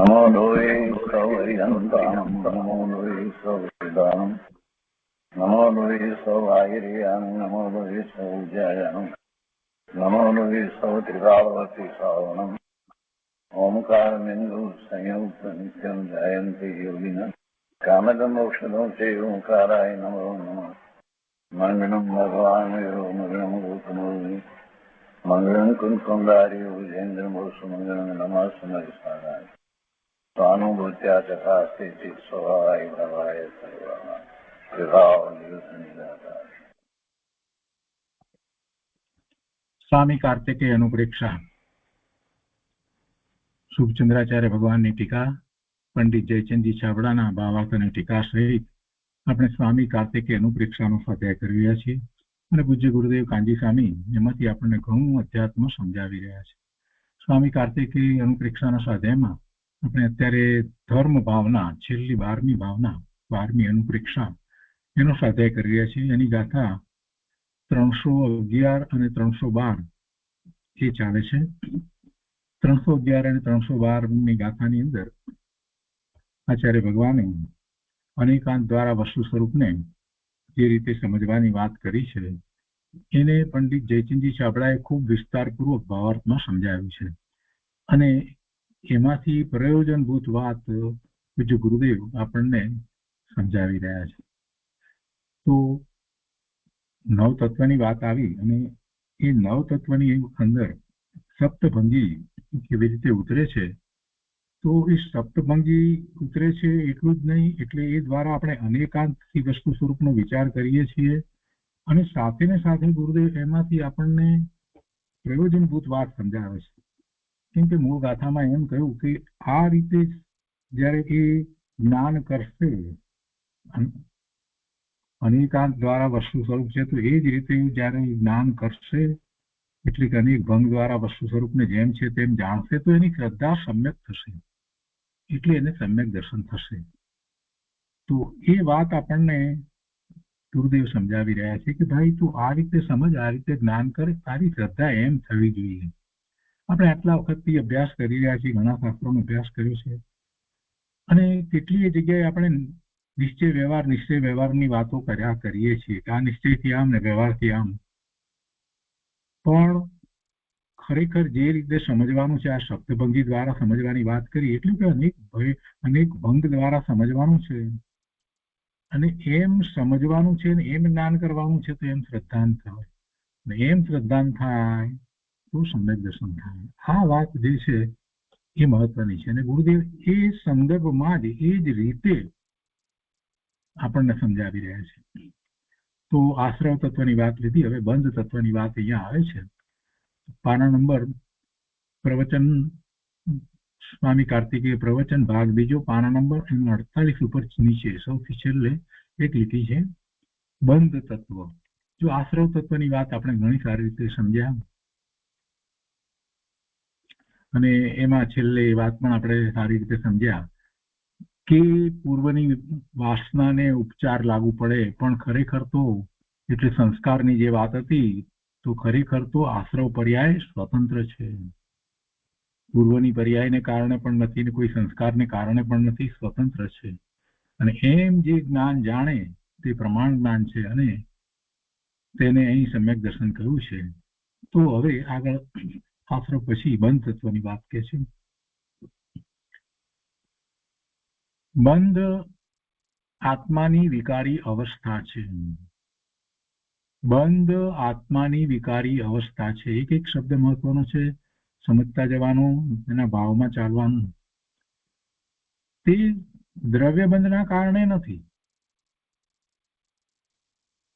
નમો લોહે સૌર્યંતામ નમો લોહે સૌદામ નમો લોહે સૌઆયર્યામ નમો લોહે સૌજયામ નમો લોહે સૌત્રિકાવતી સાવણમ ઓમકાર બિંદુ સંયુક્ત નિત્યમ જયંતિ યોગિના કામદમ ઔષધો છે ઓંકારાય નમો નમઃ મંગલમ ભગવાન મંગલમ ગોતમોહિ મંગલમ કુંકુંદારી વિજેન્દ્ર મોસુ મંગલમ નમઃ સમર્થાય स्वानुभूत्या चकास्ते चित स्वभावाय भवाय सर्वमा विभाव निरुद्ध निराकार। स्वामी कार्तिकेय अनुप्रेक्षा શુભચંદ્રાચાર્ય ભગવાનની ટીકા, પંડિત જયચંદજી છાબડાના ભાવાર્થ અને ટીકા સહિત આપણે સ્વામી કાર્તિકેય અનુપ્રેક્ષાનો સ્વાધ્યાય કરી રહ્યા છીએ અને પૂજ્ય ગુરુદેવ કાંજી સ્વામી એમાંથી આપણને ઘણું અધ્યાત્મ સમજાવી રહ્યા છે. સ્વામી કાર્તિકેય અનુપ્રેક્ષાના સ્વાધ્યાયમાં આપણે અત્યારે ધર્મ ભાવના, છેલ્લી 12મી ભાવના, 12મી અનુપ્રેક્ષા એનો સ્વાધ્યાય કરી રહ્યા છીએ. એની ગાથા 311 અને 312 એ ચાલે છે. 311 અને 312ની ગાથાની અંદર આચાર્ય ભગવાને અનેકાંત દ્વારા વસ્તુ સ્વરૂપને જે રીતે સમજવાની વાત કરી છે એને પંડિત જયચંદજી છાબડાએ ખૂબ વિસ્તારપૂર્વક ભાવાર્થમાં સમજાવ્યું છે અને એમાંથી પ્રયોજનભૂત વાત પૂજ્ય ગુરુદેવ આપણને સમજાવી રહ્યા છે. તો નવતત્વની વાત આવી અને એ નવતત્વની અંદર સપ્તભંગી કેવી રીતે ઉતરે છે, તો એ સપ્તભંગી ઉતરે છે એટલું જ નહીં, એટલે એ દ્વારા આપણે અનેકાંતથી વસ્તુ સ્વરૂપનો વિચાર કરીએ છીએ અને સાથે ને સાથે ગુરુદેવ એમાંથી આપણને પ્રયોજનભૂત વાત સમજાવે છે. કેમ કે મૂળ ગાથામાં એમ કહ્યું કે આ રીતે જ્યારે એ જ્ઞાન કરશે, અનેકાંત દ્વારા વસ્તુ સ્વરૂપ છે, તો એ જ રીતે જ્યારે જ્ઞાન કરશે એટલે કે અનેક ભંગ દ્વારા વસ્તુ સ્વરૂપને જેમ છે તેમ જાણશે, તો એની શ્રદ્ધા સમ્યક થશે, એટલે એને સમ્યક દર્શન થશે. તો એ વાત આપણને ગુરુદેવ સમજાવી રહ્યા છે કે ભાઈ તું આ રીતે સમજ, આ રીતે જ્ઞાન કર, તારી શ્રદ્ધા એમ થવી જોઈએ. આપણે આટલા વખતથી અભ્યાસ કરી રહ્યા છીએ, ઘણા શાસ્ત્રોનો અભ્યાસ કર્યો છે અને કેટલીય જગ્યાએ આપણે નિશ્ચય વ્યવહારની વાતો કર્યા કરીએ છીએ કે આ નિશ્ચયથી આમ ને વ્યવહારથી આમ, પણ ખરેખર જે રીતે સમજવાનું છે આ સપ્તભંગી દ્વારા સમજવાની વાત કરી, એટલે કે અનેક ભંગ દ્વારા સમજવાનું છે અને એમ સમજવાનું છે ને એમ જ્ઞાન કરવાનું છે, તો એમ શ્રદ્ધાન થાય ને એમ શ્રદ્ધાન થાય તો સમ્યક દર્શન થાય. આ વાત જે છે એ મહત્વની છે અને ગુરુદેવ એ સંદર્ભમાં જ એ જ રીતે આપણને સમજાવી રહ્યા છે. તો આશ્રવ તત્વની વાત લીધી, હવે બંધ તત્વની વાત અહીંયા આવે છે. પાના નંબર પ્રવચન સ્વામી કાર્તિકેય પ્રવચન ભાગ બીજો, પાના નંબર 48 ઉપર નીચે સૌથી છેલ્લે એક લીટી છે બંધ તત્વ. જો આશ્રવ તત્વની વાત આપણે ઘણી સારી રીતે સમજ્યા અને એમાં છેલ્લે એ વાત પણ આપણે સારી રીતે સમજ્યા કે પૂર્વની વાસનાને ઉપચાર લાગુ પડે, પણ ખરેખર તો એટલે સંસ્કારની જે વાત હતી, તો ખરેખર તો આશ્રવ પર્યાય સ્વતંત્ર છે. પૂર્વની પર્યાયને કારણે પણ નથી ને કોઈ સંસ્કારને કારણે પણ નથી, સ્વતંત્ર છે. અને એમ જે જ્ઞાન જાણે તે પ્રમાણ જ્ઞાન છે અને તેને અહીં સમ્યક દર્શન કહ્યું છે. તો હવે આગળ આશ્રવ પછી બંધ તત્વની વાત કે છે. બંધ આત્માની વિકારી અવસ્થા છે. બંધ આત્માની વિકારી અવસ્થા છે. એક એક શબ્દ મહત્વનો છે, સમજતા જવાનું, એના ભાવમાં ચાલવાનું. તે દ્રવ્યબંધના કારણે નથી.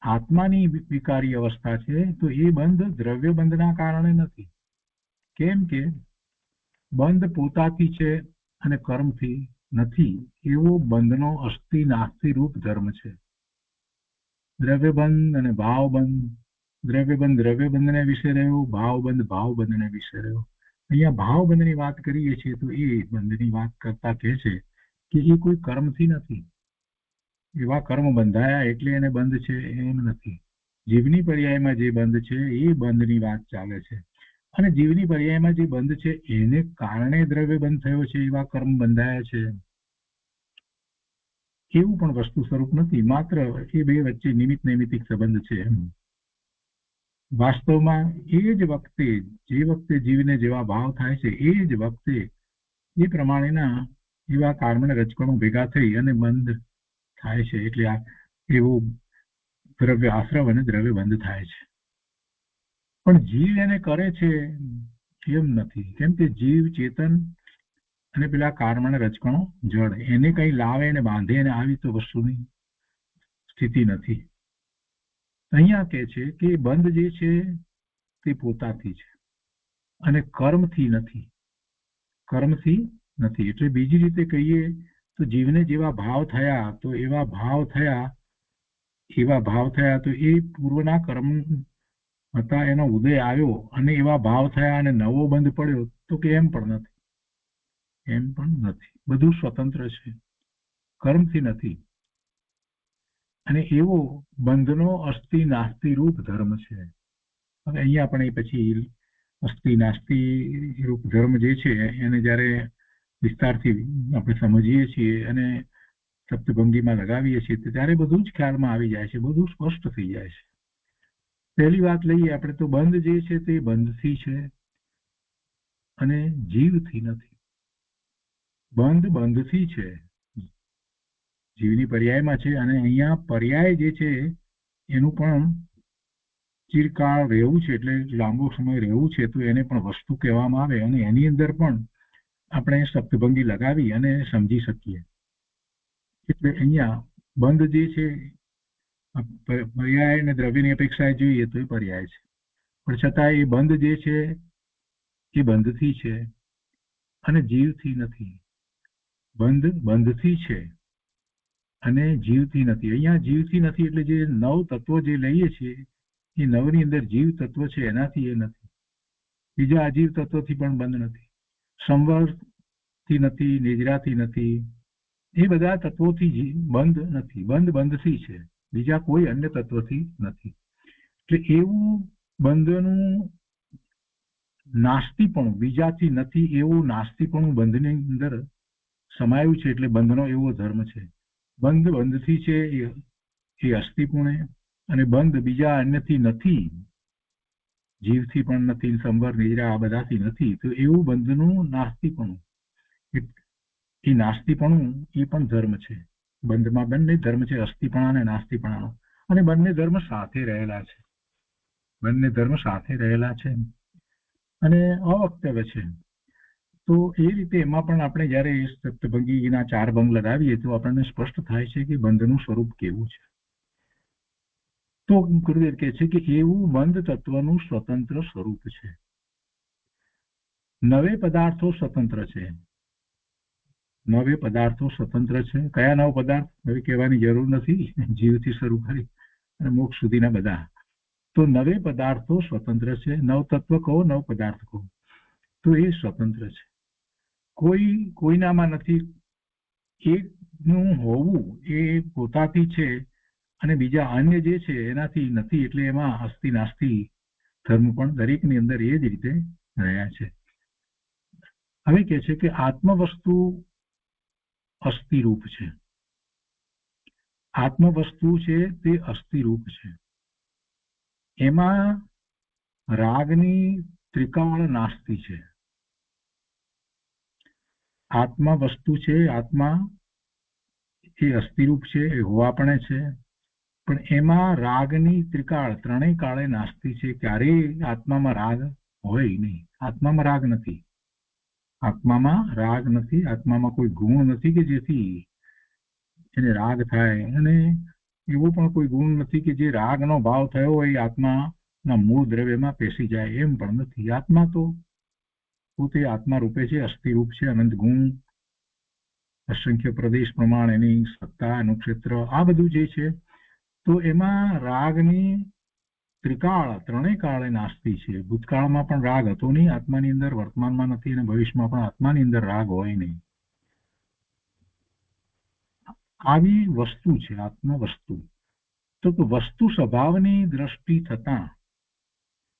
આત્માની વિકારી અવસ્થા છે તો એ બંધ દ્રવ્યબંધના કારણે નથી. કેમ કે બંધ પોતાથી છે અને કર્મથી નથી, એવો બંધનો અસ્થિ નાસ્તિ રૂપ ધર્મ છે. દ્રવ્યબંધ અને ભાવબંધ, દ્રવ્યબંધને વિશે રહ્યો, ભાવબંધને વિશે રહ્યો. અહીંયા ભાવબંધની વાત કરીએ છીએ તો એ બંધની વાત કરતા કહે છે કે એ કોઈ કર્મથી નથી. એવા કર્મ બંધાયા એટલે એને બંધ છે એમ નથી. જીવની પર્યાયમાં જે બંધ છે એ બંધની વાત ચાલે છે. અને જીવની પર્યાયમાં જે બંધ છે એને કારણે દ્રવ્ય બંધ થયો છે, એવા કર્મ બંધાયા છે, એવું પણ વસ્તુ સ્વરૂપ નથી. માત્ર એ બે વચ્ચે નિમિત્ત નૈમિત્તિક સંબંધ છે. વાસ્તવમાં એ જ વખતે, જે વખતે જીવને જેવા ભાવ થાય છે, એ જ વખતે એ પ્રમાણેના એવા કાર્બન રજકણો ભેગા થઈ અને બંધ થાય છે. એટલે આ એવું દ્રવ્ય આશ્રવ અને દ્રવ્ય બંધ થાય છે. પણ જીવ એને કરે છે એમ નથી, કેમ કે જીવ ચેતન અને પેલા કાર્બન રજકણો જળ, એને કઈ લાવે ને બાંધે ને આવી તો વસ્તુની સ્થિતિ નથી. અહીંયા કે છે કે બંધ જે છે તે પોતાથી છે અને કર્મથી નથી. કર્મથી નથી એટલે બીજી રીતે કહીએ તો જીવને જેવા ભાવ થયા તો એવા ભાવ થયા તો એ પૂર્વના કર્મ હતા એનો ઉદય આવ્યો અને એવા ભાવ થયા અને નવો બંધ પડ્યો તો કે એમ પણ નથી. બધું સ્વતંત્ર છે, કર્મથી નથી. અને એવો બંધનો અસ્થિ નાસ્તિ રૂપ ધર્મ છે. હવે અહીંયા પણ એ પછી અસ્થિ નાસ્તિ રૂપ ધર્મ જે છે એને જ્યારે વિસ્તારથી આપણે સમજીએ છીએ અને સપ્તભંગીમાં લગાવીએ છીએ ત્યારે બધું જ ખ્યાલમાં આવી જાય છે, બધું સ્પષ્ટ થઈ જાય છે. પહેલી વાત લઈએ આપણે તો બંધ જે છે તે બંધથી છે અને જીવથી નથી. બંધ બંધથી છે, જીવની પર્યાયમાં છે. અને અહીંયા પર્યાય જે છે એનું પણ ચિરકાળ રહેવું છે, એટલે લાંબો સમય રહેવું છે, તો એને પણ વસ્તુ કહેવામાં આવે અને એની અંદર પણ આપણે સપ્તભંગી લગાવી અને સમજી શકીએ. એટલે અહીંયા બંધ જે છે પર્યાય અને દ્રવ્યની અપેક્ષાએ જોઈએ તો એ પર્યાય છે, પણ છતાં એ બંધ જે છે એ બંધથી છે અને જીવથી નથી. બંધ બંધથી છે અને જીવથી નથી. અહીંયા જીવથી નથી એટલે જે નવ તત્વો જે લઈએ છીએ એ નવની અંદર જીવ તત્વ છે એનાથી એ નથી. બીજા અજીવ તત્વોથી પણ બંધ નથી, સંવરથી નથી, નિજરાથી નથી, એ બધા તત્વોથી બંધ નથી. બંધ બંધથી છે, બીજા કોઈ અન્ય તત્વથી નથી. એટલે એવું બંધનું નાસ્તિપણું બીજાથી નથી, એવું નાસ્તિપણું બંધની અંદર સમાયું છે. એટલે બંધનો એવો ધર્મ છે. બંધ બંધથી છે એ અસ્થિપૂર્ણ, અને બંધ બીજા અન્યથી નથી, જીવથી પણ નથી, સંવર નિદ્રા આ બધાથી નથી, તો એવું બંધનું નાસ્તિપણું, એ નાસ્તિપણું એ પણ ધર્મ છે. બંધમાં બંને ધર્મ છે, અસ્થિપણા અને નાસ્તિપણાનો, અને બંને ધર્મ સાથે રહેલા છે. બંને ધર્મ સાથે રહેલા છે અને અવક્તવ્ય છે. તો એ રીતે એમાં પણ આપણે જયારે સપ્તભંગીના 4 ભંગ લગાવીએ તો આપણને સ્પષ્ટ થાય છે કે બંધનું સ્વરૂપ કેવું છે. તો ગુરુદેવ કહે છે કે એવું બંધ તત્વનું સ્વતંત્ર સ્વરૂપ છે. નવે પદાર્થો સ્વતંત્ર છે. નવે પદાર્થો સ્વતંત્ર છે. કયા નવ પદાર્થ હવે કહેવાની જરૂર નથી, જીવથી શરૂ કરી અને મોક્ષ સુધીના બધા. તો નવે પદાર્થો સ્વતંત્ર છે. નવ તત્વ કહો, નવ પદાર્થ કહો, તો એ સ્વતંત્ર છે. કોઈનામાં નથી. એકનું હોવું એ પોતાથી છે અને બીજા અન્ય જે છે એનાથી નથી. એટલે એમાં અસ્થિ નાસ્તિ ધર્મ પણ દરેકની અંદર એ જ રીતે રહ્યા છે. હવે કે છે કે આત્મ વસ્તુ અસ્થિરૂપ છે. આત્મ વસ્તુ છે તે અસ્થિરૂપ છે. એમાં રાગની ત્રિકાળ નાસ્તિ છે. આત્મા વસ્તુ છે, આત્મા એ અસ્થિરૂપ છે, એ હોવાપણે છે, પણ એમાં રાગની ત્રિકાળ ત્રણેય કાળે નાસ્તિ છે. ક્યારેય આત્મામાં રાગ હોય નહીં. આત્મામાં રાગ નથી. આત્મામાં રાગ નથી. આત્મામાં કોઈ ગુણ નથી કે જેથી એને રાગ થાય, અને એવો પણ કોઈ ગુણ નથી કે જે રાગનો ભાવ થયો હોય આત્માના મૂળ દ્રવ્યમાં પેસી જાય, એમ પણ નથી. આત્મા તો પોતે આત્મા રૂપે છે, અસ્થિરૂપ છે, અનંત ગુણ, અસંખ્ય પ્રદેશ પ્રમાણ એની સત્તા, અનુક્ષેત્ર, આ બધું જે છે, તો એમાં રાગની ત્રિકાળ ત્રણેય કાળે નાસ્તિ છે. ભૂતકાળમાં પણ રાગ હતો નહીં આત્માની અંદર, વર્તમાનમાં નથી, અને ભવિષ્યમાં પણ આત્માની અંદર રાગ હોય નહીં. આવી વસ્તુ છે આત્મ વસ્તુ. તો વસ્તુ સ્વભાવની દ્રષ્ટિ થતા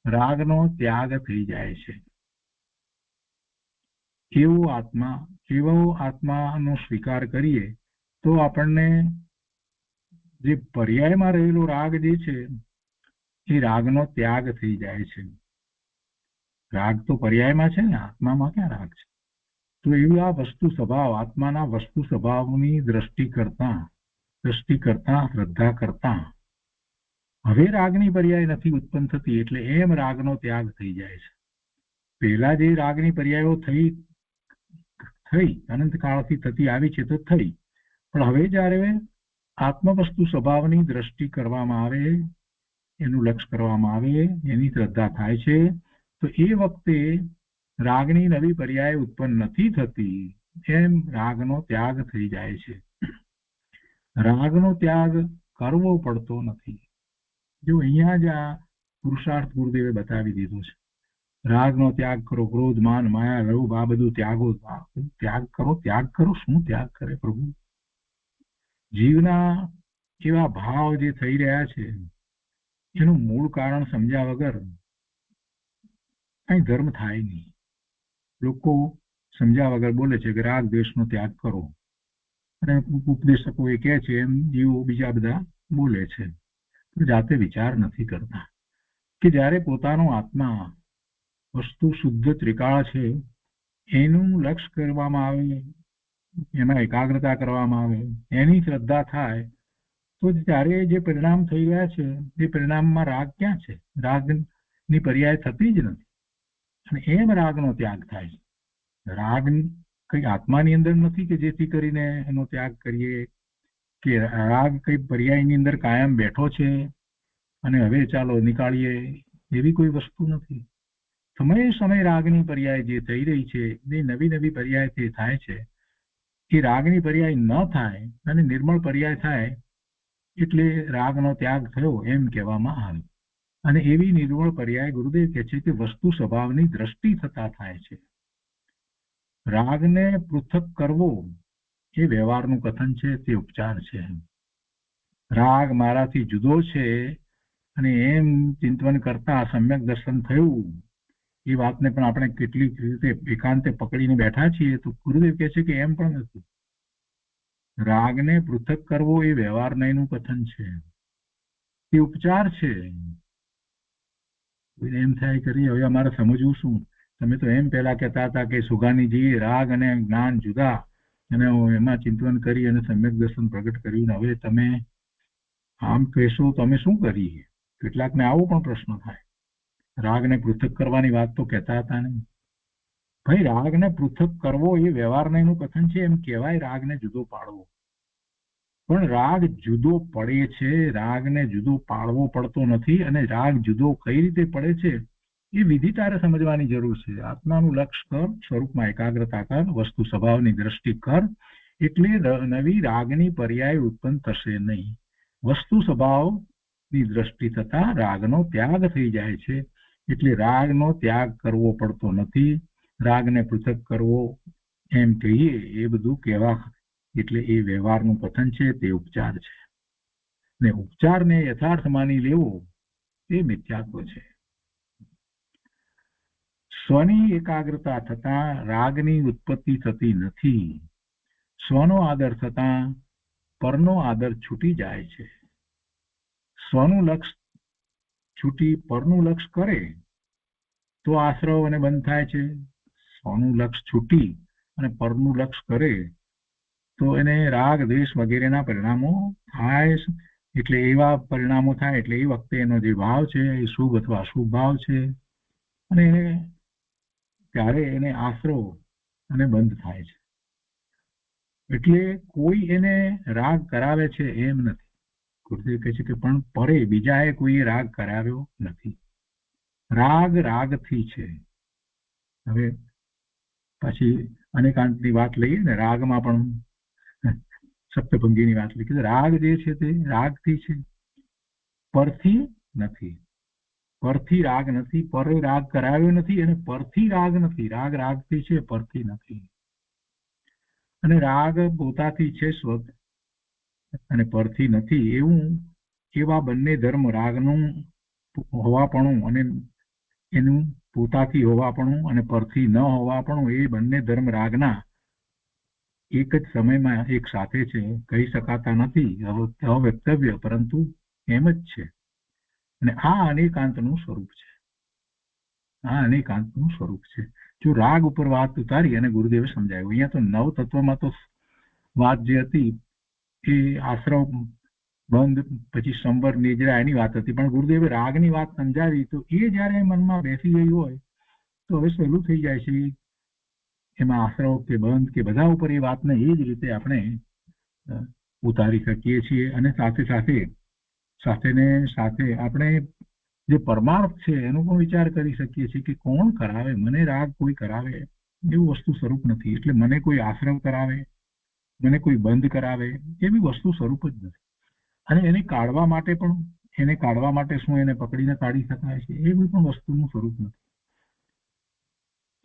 રાગનો ત્યાગ થઈ જાય છે. એવો આત્માનો સ્વીકાર કરીએ તો આપણને જે પર્યાયમાં રહેલો રાગ જે છે એ રાગનો ત્યાગ થઈ જાય છે. રાગ તો પર્યાયમાં છે ને, આત્મામાં ક્યાં રાગ છે? તો એવી આ વસ્તુ સ્વભાવ, આત્માના વસ્તુ સ્વભાવની દ્રષ્ટિ કરતા શ્રદ્ધા કરતા હવે રાગની પર્યાય નથી ઉત્પન્ન થતી, એટલે એમ રાગનો ત્યાગ થઈ જાય છે. પહેલા જે રાગની પર્યાયો થઈ અનંત કાળથી થતી આવી છે તો થઈ, પણ હવે જયારે આત્મવસ્તુ સ્વભાવની દ્રષ્ટિ કરવામાં આવે, એનું લક્ષ કરવામાં આવે, એની શ્રદ્ધા થાય છે, તો એ વખતે રાગની નવી પર્યાય ઉત્પન્ન નથી થતી, એમ રાગનો ત્યાગ થઈ જાય છે. રાગનો ત્યાગ કરવો પડતો નથી. જો અહીંયા જ આ પુરુષાર્થ ગુરુદેવે બતાવી દીધો છે. રાગનો ત્યાગ કરો, ક્રોધ, માન, માયા, લોભ, આ બધું ત્યાગો. ત્યાગ કરો. શું ત્યાગ કરે પ્રભુ? જીવના એવા ભાવ જે થઈ રહ્યા છે એનું મૂળ કારણ સમજ્યા વગર કઈ ધર્મ થાય નહીં. લોકો સમજ્યા વગર બોલે છે કે રાગ દ્વેષનો ત્યાગ કરો, અને ઉપદેશકો એ કહે છે એમ જીવો બીજા બધા બોલે છે. જાતે વિચાર નથી કરતા કે જ્યારે પોતાનો આત્મા વસ્તુ શુદ્ધ ત્રિકાળ છે એનું લક્ષ કરવામાં આવે, એમાં એકાગ્રતા કરવામાં આવે, એની શ્રદ્ધા થાય, તો ત્યારે જે પરિણામ થઈ રહ્યા છે એ પરિણામમાં રાગ ક્યાં છે? રાગની પર્યાય થતી જ નથી, અને એમ રાગનો ત્યાગ થાય છે. રાગ કઈ આત્માની અંદર નથી કે જેથી કરીને એનો ત્યાગ કરીએ, કે રાગ કઈ પર્યાયની અંદર કાયમ બેઠો છે અને હવે ચાલો નીકાળીએ, એવી કોઈ વસ્તુ નથી. સમય રાગની પર્યાય જે થઈ રહી છે, એ નવી પર્યાય તે થાય છે. એ રાગની પર્યાય ન થાય અને નિર્મળ પર્યાય થાય એટલે રાગનો ત્યાગ થયો એમ કહેવામાં આવે. અને એવી નિર્મળ પર્યાય ગુરુદેવ કહે છે કે વસ્તુ સ્વભાવની દ્રષ્ટિ થતા થાય છે. રાગને પૃથક કરવો એ વ્યવહારનું કથન છે, તે ઉપચાર છે. રાગ મારાથી જુદો છે અને એમ ચિંતન કરતા સમ્યક દર્શન થયું, એ વાતને પણ આપણે કેટલીક રીતે એકાંતે પકડીને બેઠા છીએ, તો ગુરુદેવ કહે છે કે એમ પણ નથી. રાગને પૃથક કરવો એ વ્યવહાર નહીંનું કથન છે, તે ઉપચાર છે. એમ થાય કરી હવે અમારે સમજવું શું? તમે તો એમ પહેલા કહેતા હતા કે સુગાનીજીએ રાગ અને જ્ઞાન જુદા, અને એમાં ચિંતન કરી અને સમ્યક દર્શન પ્રગટ કર્યું, હવે તમે આમ કહેશો તો અમે શું કરીએ? કેટલાકને આવો પણ પ્રશ્ન થાય. રાગને પૃથક કરવાની વાત તો કહેતા હતા ને ભાઈ. રાગને પૃથક કરવો એ વ્યવહાર નહીંનું કથન છે, એમ કહેવાય રાગને જુદો પાડવો. પણ રાગ જુદો પડે છે, રાગને જુદો પાડવો પડતો નથી. અને રાગ જુદો કઈ રીતે પડે છે એ વિધિ તારે સમજવાની જરૂર છે. આત્માનું લક્ષ કર, સ્વરૂપમાં એકાગ્રતા કર, વસ્તુ સ્વભાવની દ્રષ્ટિ કર, એટલે નવી રાગની પર્યાય ઉત્પન્ન થશે નહીં. વસ્તુ સ્વભાવની દ્રષ્ટિ થતા રાગનો ત્યાગ થઈ જાય છે, એટલે રાગનો ત્યાગ કરવો પડતો નથી. રાગને પૃથક કરવો એમ કહીએ એ બધું કહેવા, એટલે એ વ્યવહારનું કથન છે, તે ઉપચાર છે. ને ઉપચારને યથાર્થ માની લેવો એ મિથ્યાત્વ છે. સ્વની એકાગ્રતા થતા રાગની ઉત્પત્તિ થતી નથી. સ્વનો આદર થતા પરનો આદર છૂટી જાય છે. સ્વનું લક્ષ છૂટી પરનું લક્ષ કરે તો આશ્રવ અને બંધ થાય છે. સ્વનું લક્ષ છૂટી અને પરનું લક્ષ કરે તો એને રાગ દ્વેષ વગેરેના પરિણામો થાય. એટલે એવા પરિણામો થાય એટલે એ વખતે એનો જે ભાવ છે એ શુભ અથવા અશુભ ભાવ છે, અને ત્યારે એને આશરો અને બંધ થાય છે. એટલે કોઈ એને રાગ કરાવે છે એમ નથી. ગુરુદેવ કહે છે કે પણ પરે બીજાએ કોઈએ રાગ કરાવ્યો નથી. રાગ રાગથી છે. હવે પછી અનેકાંતની વાત લઈએ ને, રાગમાં પણ સપ્તભંગીની વાત લઈએ. રાગ જે છે તે રાગથી છે, પરથી નથી. પરથી રાગ નથી, પરે રાગ કરાવ્યો નથી, અને પરથી રાગ નથી. રાગ રાગથી છે, પરથી નથી. અને રાગ પોતાથી છે સ્વ અને પરથી નથી. એવા બંને ધર્મ, રાગનું હોવાપણું અને એનું પોતાથી હોવાપણું અને પરથી ન હોવાપણું એ બંને ધર્મ રાગના એક જ સમયમાં એક સાથે છે, કહી શકાતા નથી, અવ્યક્તવ્ય, પરંતુ એમ જ છે. અને આ અનેકાંતનું સ્વરૂપ છે. આ અનેકાંતનું સ્વરૂપ છે. જો રાગ ઉપર વાત ઉતારી અને ગુરુદેવે સમજાવ્યું. અહીંયા તો નવ તત્વમાં તો વાત જે હતી એ આશ્રવ બંધ પછી સંવર નિજરા એની વાત હતી, પણ ગુરુદેવે રાગની વાત સમજાવી તો એ જયારે મનમાં બેસી ગઈ હોય તો હવે સહેલું થઈ જાય છે. એમાં આશ્રવ કે બંધ કે બધા ઉપર એ વાતને એ જ રીતે આપણે ઉતારી શકીએ છીએ. અને સાથે સાથે આપણે જે પરમાર્થ છે એનો પણ વિચાર કરી શકીએ છીએ કે કોણ કરાવે મને રાગ, કોઈ કરાવે એવું વસ્તુ સ્વરૂપ નથી. એટલે મને કોઈ આશ્રમ કરાવે, મને કોઈ બંધ કરાવે એવી વસ્તુ સ્વરૂપ જ નથી. અને એને કાઢવા માટે શું એને પકડીને કાઢી શકાય છે એવી પણ વસ્તુનું સ્વરૂપ નથી.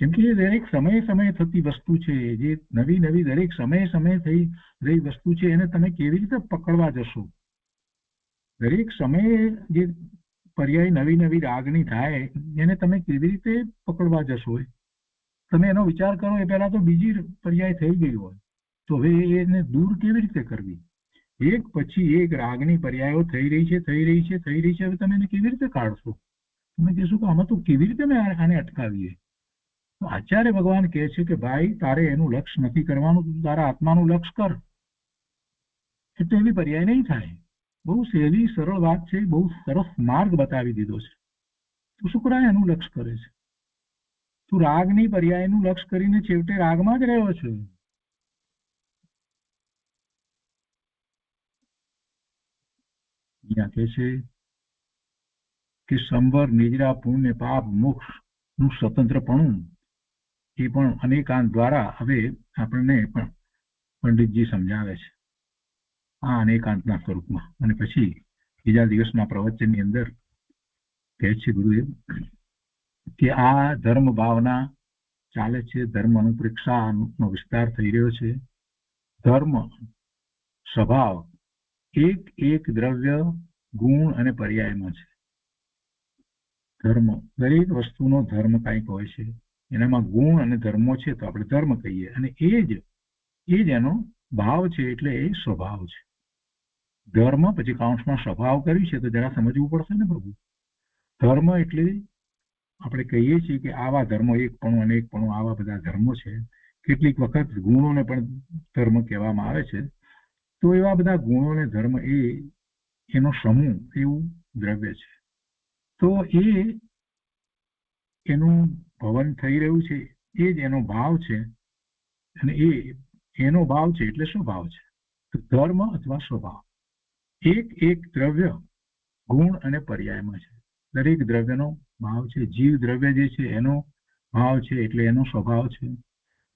કેમ કે દરેક સમયે થતી વસ્તુ છે, જે નવી દરેક સમયે થઈ રહી વસ્તુ છે, એને તમે કેવી રીતે પકડવા જશો? દરેક સમયે જે પર્યાય નવી રાગની થાય એને તમે કેવી રીતે પકડવા જશો? તમે એનો વિચાર કરો એ પહેલા તો બીજી પર્યાય થઈ ગઈ હોય તો હવે એને દૂર કેવી રીતે કરવી? એક પછી એક રાગની પર્યાયો થઈ રહી છે. હવે તમે એને કેવી રીતે કાઢશો? તમે કહેશો કે આમાં તો કેવી રીતે અમે આને અટકાવીએ? તો આચાર્ય ભગવાન કહે છે કે ભાઈ, તારે એનું લક્ષ્ય નથી કરવાનું, તું તારા આત્માનું લક્ષ્ય કર, એટલે એવી પર્યાય નહીં થાય. બહુ સહેલી સરળ વાત છે, બહુ સરસ માર્ગ બતાવી દીધો છે. તો શુક્રાય એનું લક્ષ્ય કરે છે. તું રાગની પર્યાયનું લક્ષ્ય કરીને છેવટે રાગમાં જ રહ્યો છે. અહીંયા કહે છે કે સંવર, નિજરા, પુણ્ય, પાપ, મોક્ષ નું સ્વતંત્રપણું એ પણ અનેકાંત દ્વારા હવે આપણને પણ પંડિતજી સમજાવે છે આ અનેકાંતના સ્વરૂપમાં. અને પછી બીજા દિવસના પ્રવચનની અંદર કહે છે ગુરુદેવ કે આ ધર્મ ભાવના ચાલે છે, ધર્મ અનુપ્રેક્ષાનો વિસ્તાર થઈ રહ્યો છે. ધર્મ સ્વભાવ એક દ્રવ્ય, ગુણ અને પર્યાયમાં છે. ધર્મ, દરેક વસ્તુનો ધર્મ કંઈક હોય છે, એનામાં ગુણ અને ધર્મો છે તો આપણે ધર્મ કહીએ, અને એ જ એનો ભાવ છે, એટલે એ સ્વભાવ છે. ધર્મ પછી કાઉન્સમાં સ્વભાવ કર્યું છે તો જરા સમજવું પડશે ને પ્રભુ. ધર્મ એટલે આપણે કહીએ છીએ કે આવા ધર્મો, એકપણું, અનેકપણું, આવા બધા ધર્મો છે. કેટલીક વખત ગુણોને પણ ધર્મ કહેવામાં આવે છે. તો એવા બધા ગુણો અને ધર્મ એનો સમૂહ એવું દ્રવ્ય છે. તો એનું ભવન થઈ રહ્યું છે, એ જ એનો ભાવ છે, અને એનો ભાવ છે એટલે સ્વભાવ છે. તો ધર્મ અથવા સ્વભાવ એક દ્રવ્ય, ગુણ અને પર્યાયમાં છે. દરેક દ્રવ્યનો ભાવ છે. જીવ દ્રવ્ય જે છે એનો ભાવ છે એટલે એનો સ્વભાવ છે.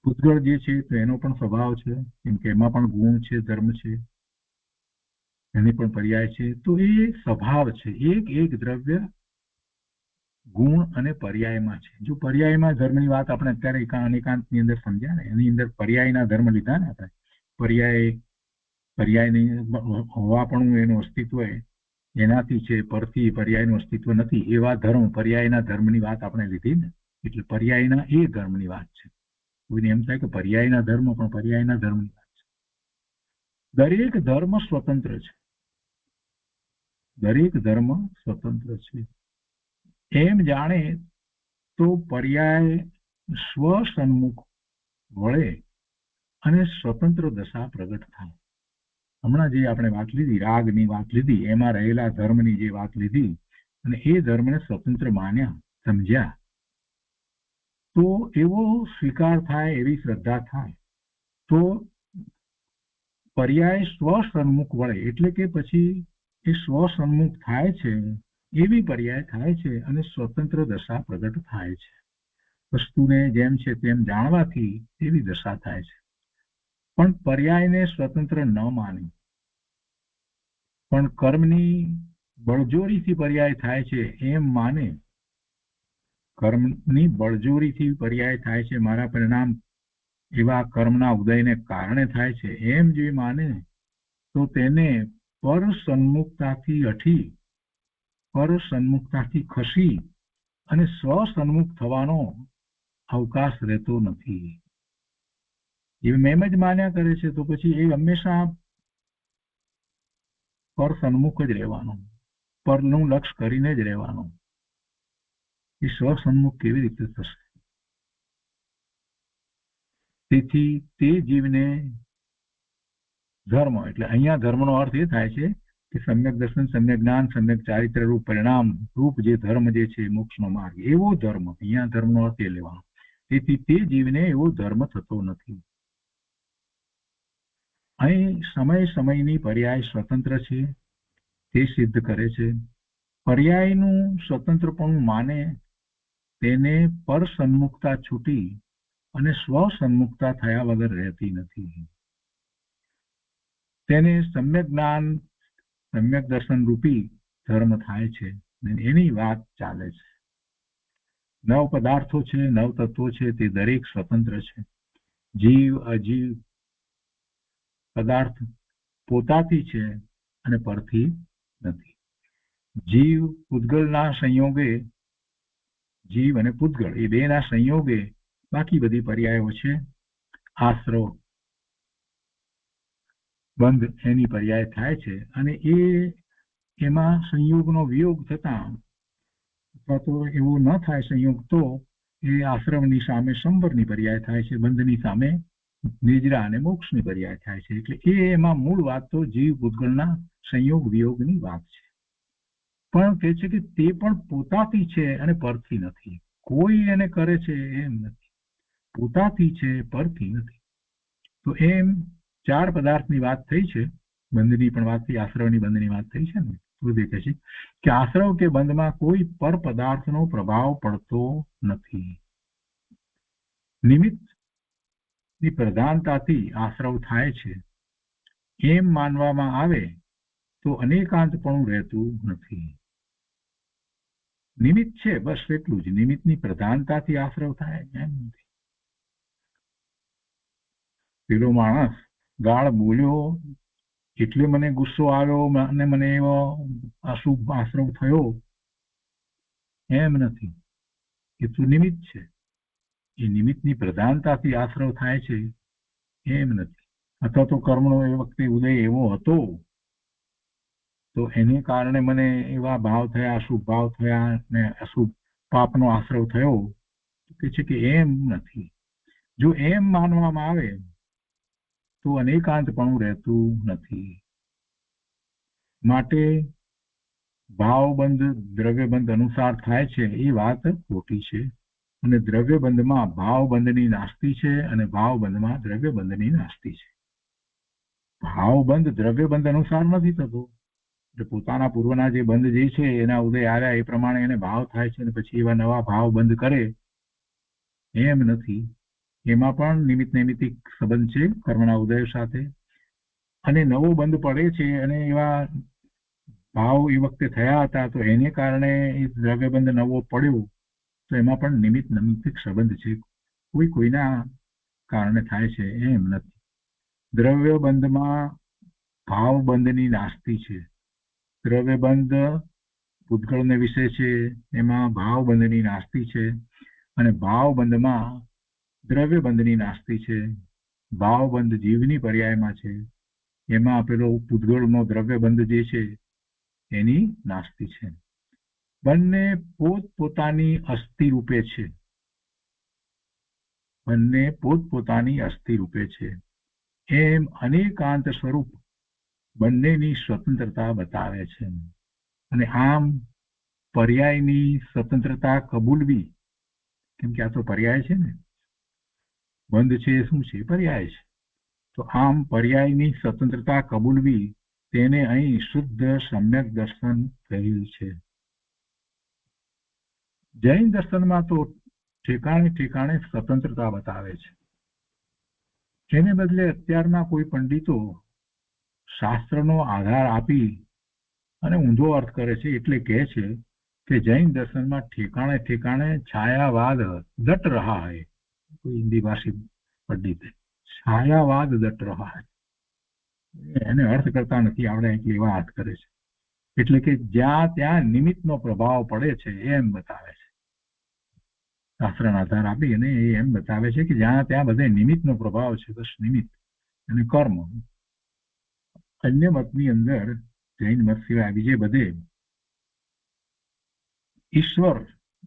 પૂતગળ જે છે તો એનો પણ સ્વભાવ છે, કેમ કે એમાં પણ ગુણ છે, ધર્મ છે, એની પણ પર્યાય છે. તો એ સ્વભાવ છે. એક દ્રવ્ય, ગુણ અને પર્યાયમાં છે. જો પર્યાયમાં ધર્મની વાત આપણે અત્યારે અનેકાંતની અંદર સમજ્યા ને, એની અંદર પર્યાયના ધર્મ લીધા ને આપણે, પર્યાયની હોવાપણું એનું અસ્તિત્વ એનાથી છે, પરથી પર્યાયનું અસ્તિત્વ નથી, એવા ધર્મ, પર્યાયના ધર્મની વાત આપણે લીધી ને, એટલે પર્યાયના એ ધર્મની વાત છે. કોઈને એમ થાય કે પર્યાયના ધર્મ, પણ પર્યાયના ધર્મની વાત છે. દરેક ધર્મ સ્વતંત્ર છે. દરેક ધર્મ સ્વતંત્ર છે એમ જાણે તો પર્યાય સ્વસન્મુખ વળે અને સ્વતંત્ર દશા પ્રગટ થાય. હમણાં જે આપણે વાત લીધી, રાગની વાત લીધી, એમાં રહેલા ધર્મની જે વાત લીધી, અને એ ધર્મને સ્વતંત્ર માન્યા, સમજ્યા, તો એવો સ્વીકાર થાય, એવી શ્રદ્ધા થાય, તો પર્યાય સ્વસન્મુખ વળે, એટલે કે પછી એ સ્વસન્મુખ થાય છે, એવી પર્યાય થાય છે, અને સ્વતંત્ર દશા પ્રગટ થાય છે. વસ્તુને જેમ છે તેમ જાણવાથી એવી દશા થાય છે. પણ પર્યાયને સ્વતંત્ર ન માને, પણ કર્મની બળજોરીથી પર્યાય થાય છે એમ માને, કર્મની બળજોરીથી પર્યાય થાય છે, મારા પરિણામ એવા કર્મના ઉદયને કારણે થાય છે એમ જે માને, તો તેને પર સન્મુખતાથી ખસી અને સ્વસન્મુખ થવાનો અવકાશ રહેતો નથી. એ એમ જ માન્યા કરે છે તો પછી એ હંમેશા પર સન્મુખ જ રહેવાનું, પરનું લક્ષ્ય કરીને જ રહેવાનું. એ સ્વસન્મુખ કેવી રીતે થશે? તેથી તે જીવને ધર્મ, એટલે અહીંયા ધર્મનો અર્થ એ થાય છે કે સમ્યક દર્શન, સમ્યક જ્ઞાન, સમ્યક ચારિત્ર રૂપ, પરિણામ રૂપ જે ધર્મ જે છે મોક્ષનો માર્ગ, એવો ધર્મ, અહીંયા ધર્મનો અર્થ એ લેવાનો. તેથી તે જીવને એવો ધર્મ થતો નથી. અહીં સમય સમયની પર્યાય સ્વતંત્ર છે તે સિદ્ધ કરે છે. પર્યાયનું સ્વતંત્રપણું માને તેને પર સન્મુખતા છૂટી અને સ્વસન્મુખતા થયા વગર રહેતી નથી. તેને સમ્યક જ્ઞાન, સમ્યક દર્શન રૂપી ધર્મ થાય છે. એની વાત ચાલે છે. નવ પદાર્થો છે, નવ તત્વો છે, તે દરેક સ્વતંત્ર છે. જીવ અજીવ પદાર્થ પોતાથી છે અને પરથી નથી. જીવ પૂતગલના સંયોગે, જીવ અને પૂતગલ એ બેના સંયોગે બાકી બધી પર્યાયો છે. આશ્રવ બંધ એની પર્યાય થાય છે અને એમાં સંયોગનો વિયોગ થતા અથવા તો એવો ન થાય સંયોગ તો એ આશ્રમની સામે સંવરની પર્યાય થાય છે, બંધની સામે નિજરા અને મોક્ષની પર્યાય થાય છે. એટલે એમાં મૂળ વાત તો જીવ પૂતગલના સંયોગ વિયોગની વાત છે. પણ કહે છે કે તે પણ પોતાથી છે અને પરથી નથી. કોઈ એને કરે છે એમ નથી, પોતાથી છે, પરથી નથી. તો એમ ચાર પદાર્થની વાત થઈ છે. બંધની પણ વાત થઈ, આશ્રવની બંધની વાત થઈ છે ને. તો દેખે છે કે આશ્રવ કે બંધમાં કોઈ પર પદાર્થનો પ્રભાવ પડતો નથી. નિમિત્તની પ્રધાનતાથી આશ્રવ થાય છે એમ માનવામાં આવે તો અનેકાંતપણું રહેતું નથી. નિમિત્ત છે બસ એટલું જ. નિમિત્તની પ્રધાનતાથી આશ્રવ થાય એમ નથી. પેલો માણસ ગાળ બોલ્યો એટલે મને ગુસ્સો આવ્યો અને મને એવો અશુભ આશ્રવ થયો એમ નથી. એ તો નિમિત્ત છે. એ નિમિત્તની પ્રધાનતાથી આશ્રવ થાય છે એમ નથી. અથવા તો કર્મનો એ વખતે ઉદય એવો હતો તો એને કારણે મને એવા ભાવ થયા, અશુભ ભાવ થયા ને અશુભ પાપનો આશ્રવ થયો. કે છે કે એમ નથી. જો એમ માનવામાં આવે તો અનેકાંતપણું રહેતું નથી. માટે ભાવબંધ દ્રવ્યબંધ અનુસાર થાય છે એ વાત ખોટી છે. અને દ્રવ્યબંધમાં ભાવબંધની નાસ્તિ છે અને ભાવબંધમાં દ્રવ્યબંધની નાસ્તિ છે. ભાવબંધ દ્રવ્યબંધ અનુસાર નથી થતો. એટલે પોતાના પૂર્વના જે બંધ જે છે એના ઉદય આવ્યા એ પ્રમાણે એને ભાવ થાય છે અને પછી એવા નવા ભાવ બંધ કરે એમ નથી. એમાં પણ નિમિત્ત નૈમિત્તિક સંબંધ છે કર્મના ઉદય સાથે. અને નવો બંધ પડે છે અને એવા ભાવ એ વખતે થયા હતા તો એને કારણે એ દ્રવ્યબંધ નવો પડ્યો તો એમાં પણ નિમિત્ત નૈમિત્તિક સંબંધ છે. કોઈ કોઈના કારણે થાય છે એમ નથી. દ્રવ્યબંધમાં ભાવબંધની નાસ્તિ છે. દ્રવ્યબંધ પૂતગળને વિશે છે, એમાં ભાવબંધની નાસ્તિ છે. અને ભાવબંધમાં દ્રવ્યબંધની નાસ્તિ છે. ભાવબંધ જીવની પર્યાયમાં છે, એમાં પેલો પૂતગળનો દ્રવ્યબંધ જે છે એની નાસ્તિ છે. બંને પોતપોતાની અસ્થિ રૂપે છે. બંને પોતપોતાની અસ્થિ રૂપે છે. એમ અનેકાંત સ્વરૂપ બંનેની સ્વતંત્રતા બતાવે છે. અને આમ પર્યાયની સ્વતંત્રતા કબૂલવી, કેમ કે આ તો પર્યાય છે ને, બંધ છે શું છે? પર્યાય છે. તો આમ પર્યાયની સ્વતંત્રતા કબૂલવી તેને અહીં શુદ્ધ સમ્યક દર્શન કહ્યું છે. જૈન દર્શનમાં તો ઠેકાણે ઠેકાણે સ્વતંત્રતા બતાવે છે. એને બદલે અત્યારના કોઈ પંડિતો શાસ્ત્રનો આધાર આપી અને ઊંધો અર્થ કરે છે. એટલે કહે છે કે જૈન દર્શનમાં ઠેકાણે ઠેકાણે છાયાવાદ દટ રહા હૈ. કોઈ હિન્દી ભાષી પંડિતે છાયાવાદ દટ રહા હૈ, એને અર્થ કરતા નથી આવડે એટલે એવા અર્થ કરે છે. એટલે કે જ્યાં ત્યાં નિમિત્તનો પ્રભાવ પડે છે એમ બતાવે છે. શાસ્ત્રના આધાર આપી અને એ એમ બતાવે છે કે જ્યાં ત્યાં બધે નિમિત્તનો પ્રભાવ છે, બસ નિમિત્ત અને કર્મ. અન્ય મતની અંદર જૈન મત સિવાય બીજે બધે ઈશ્વર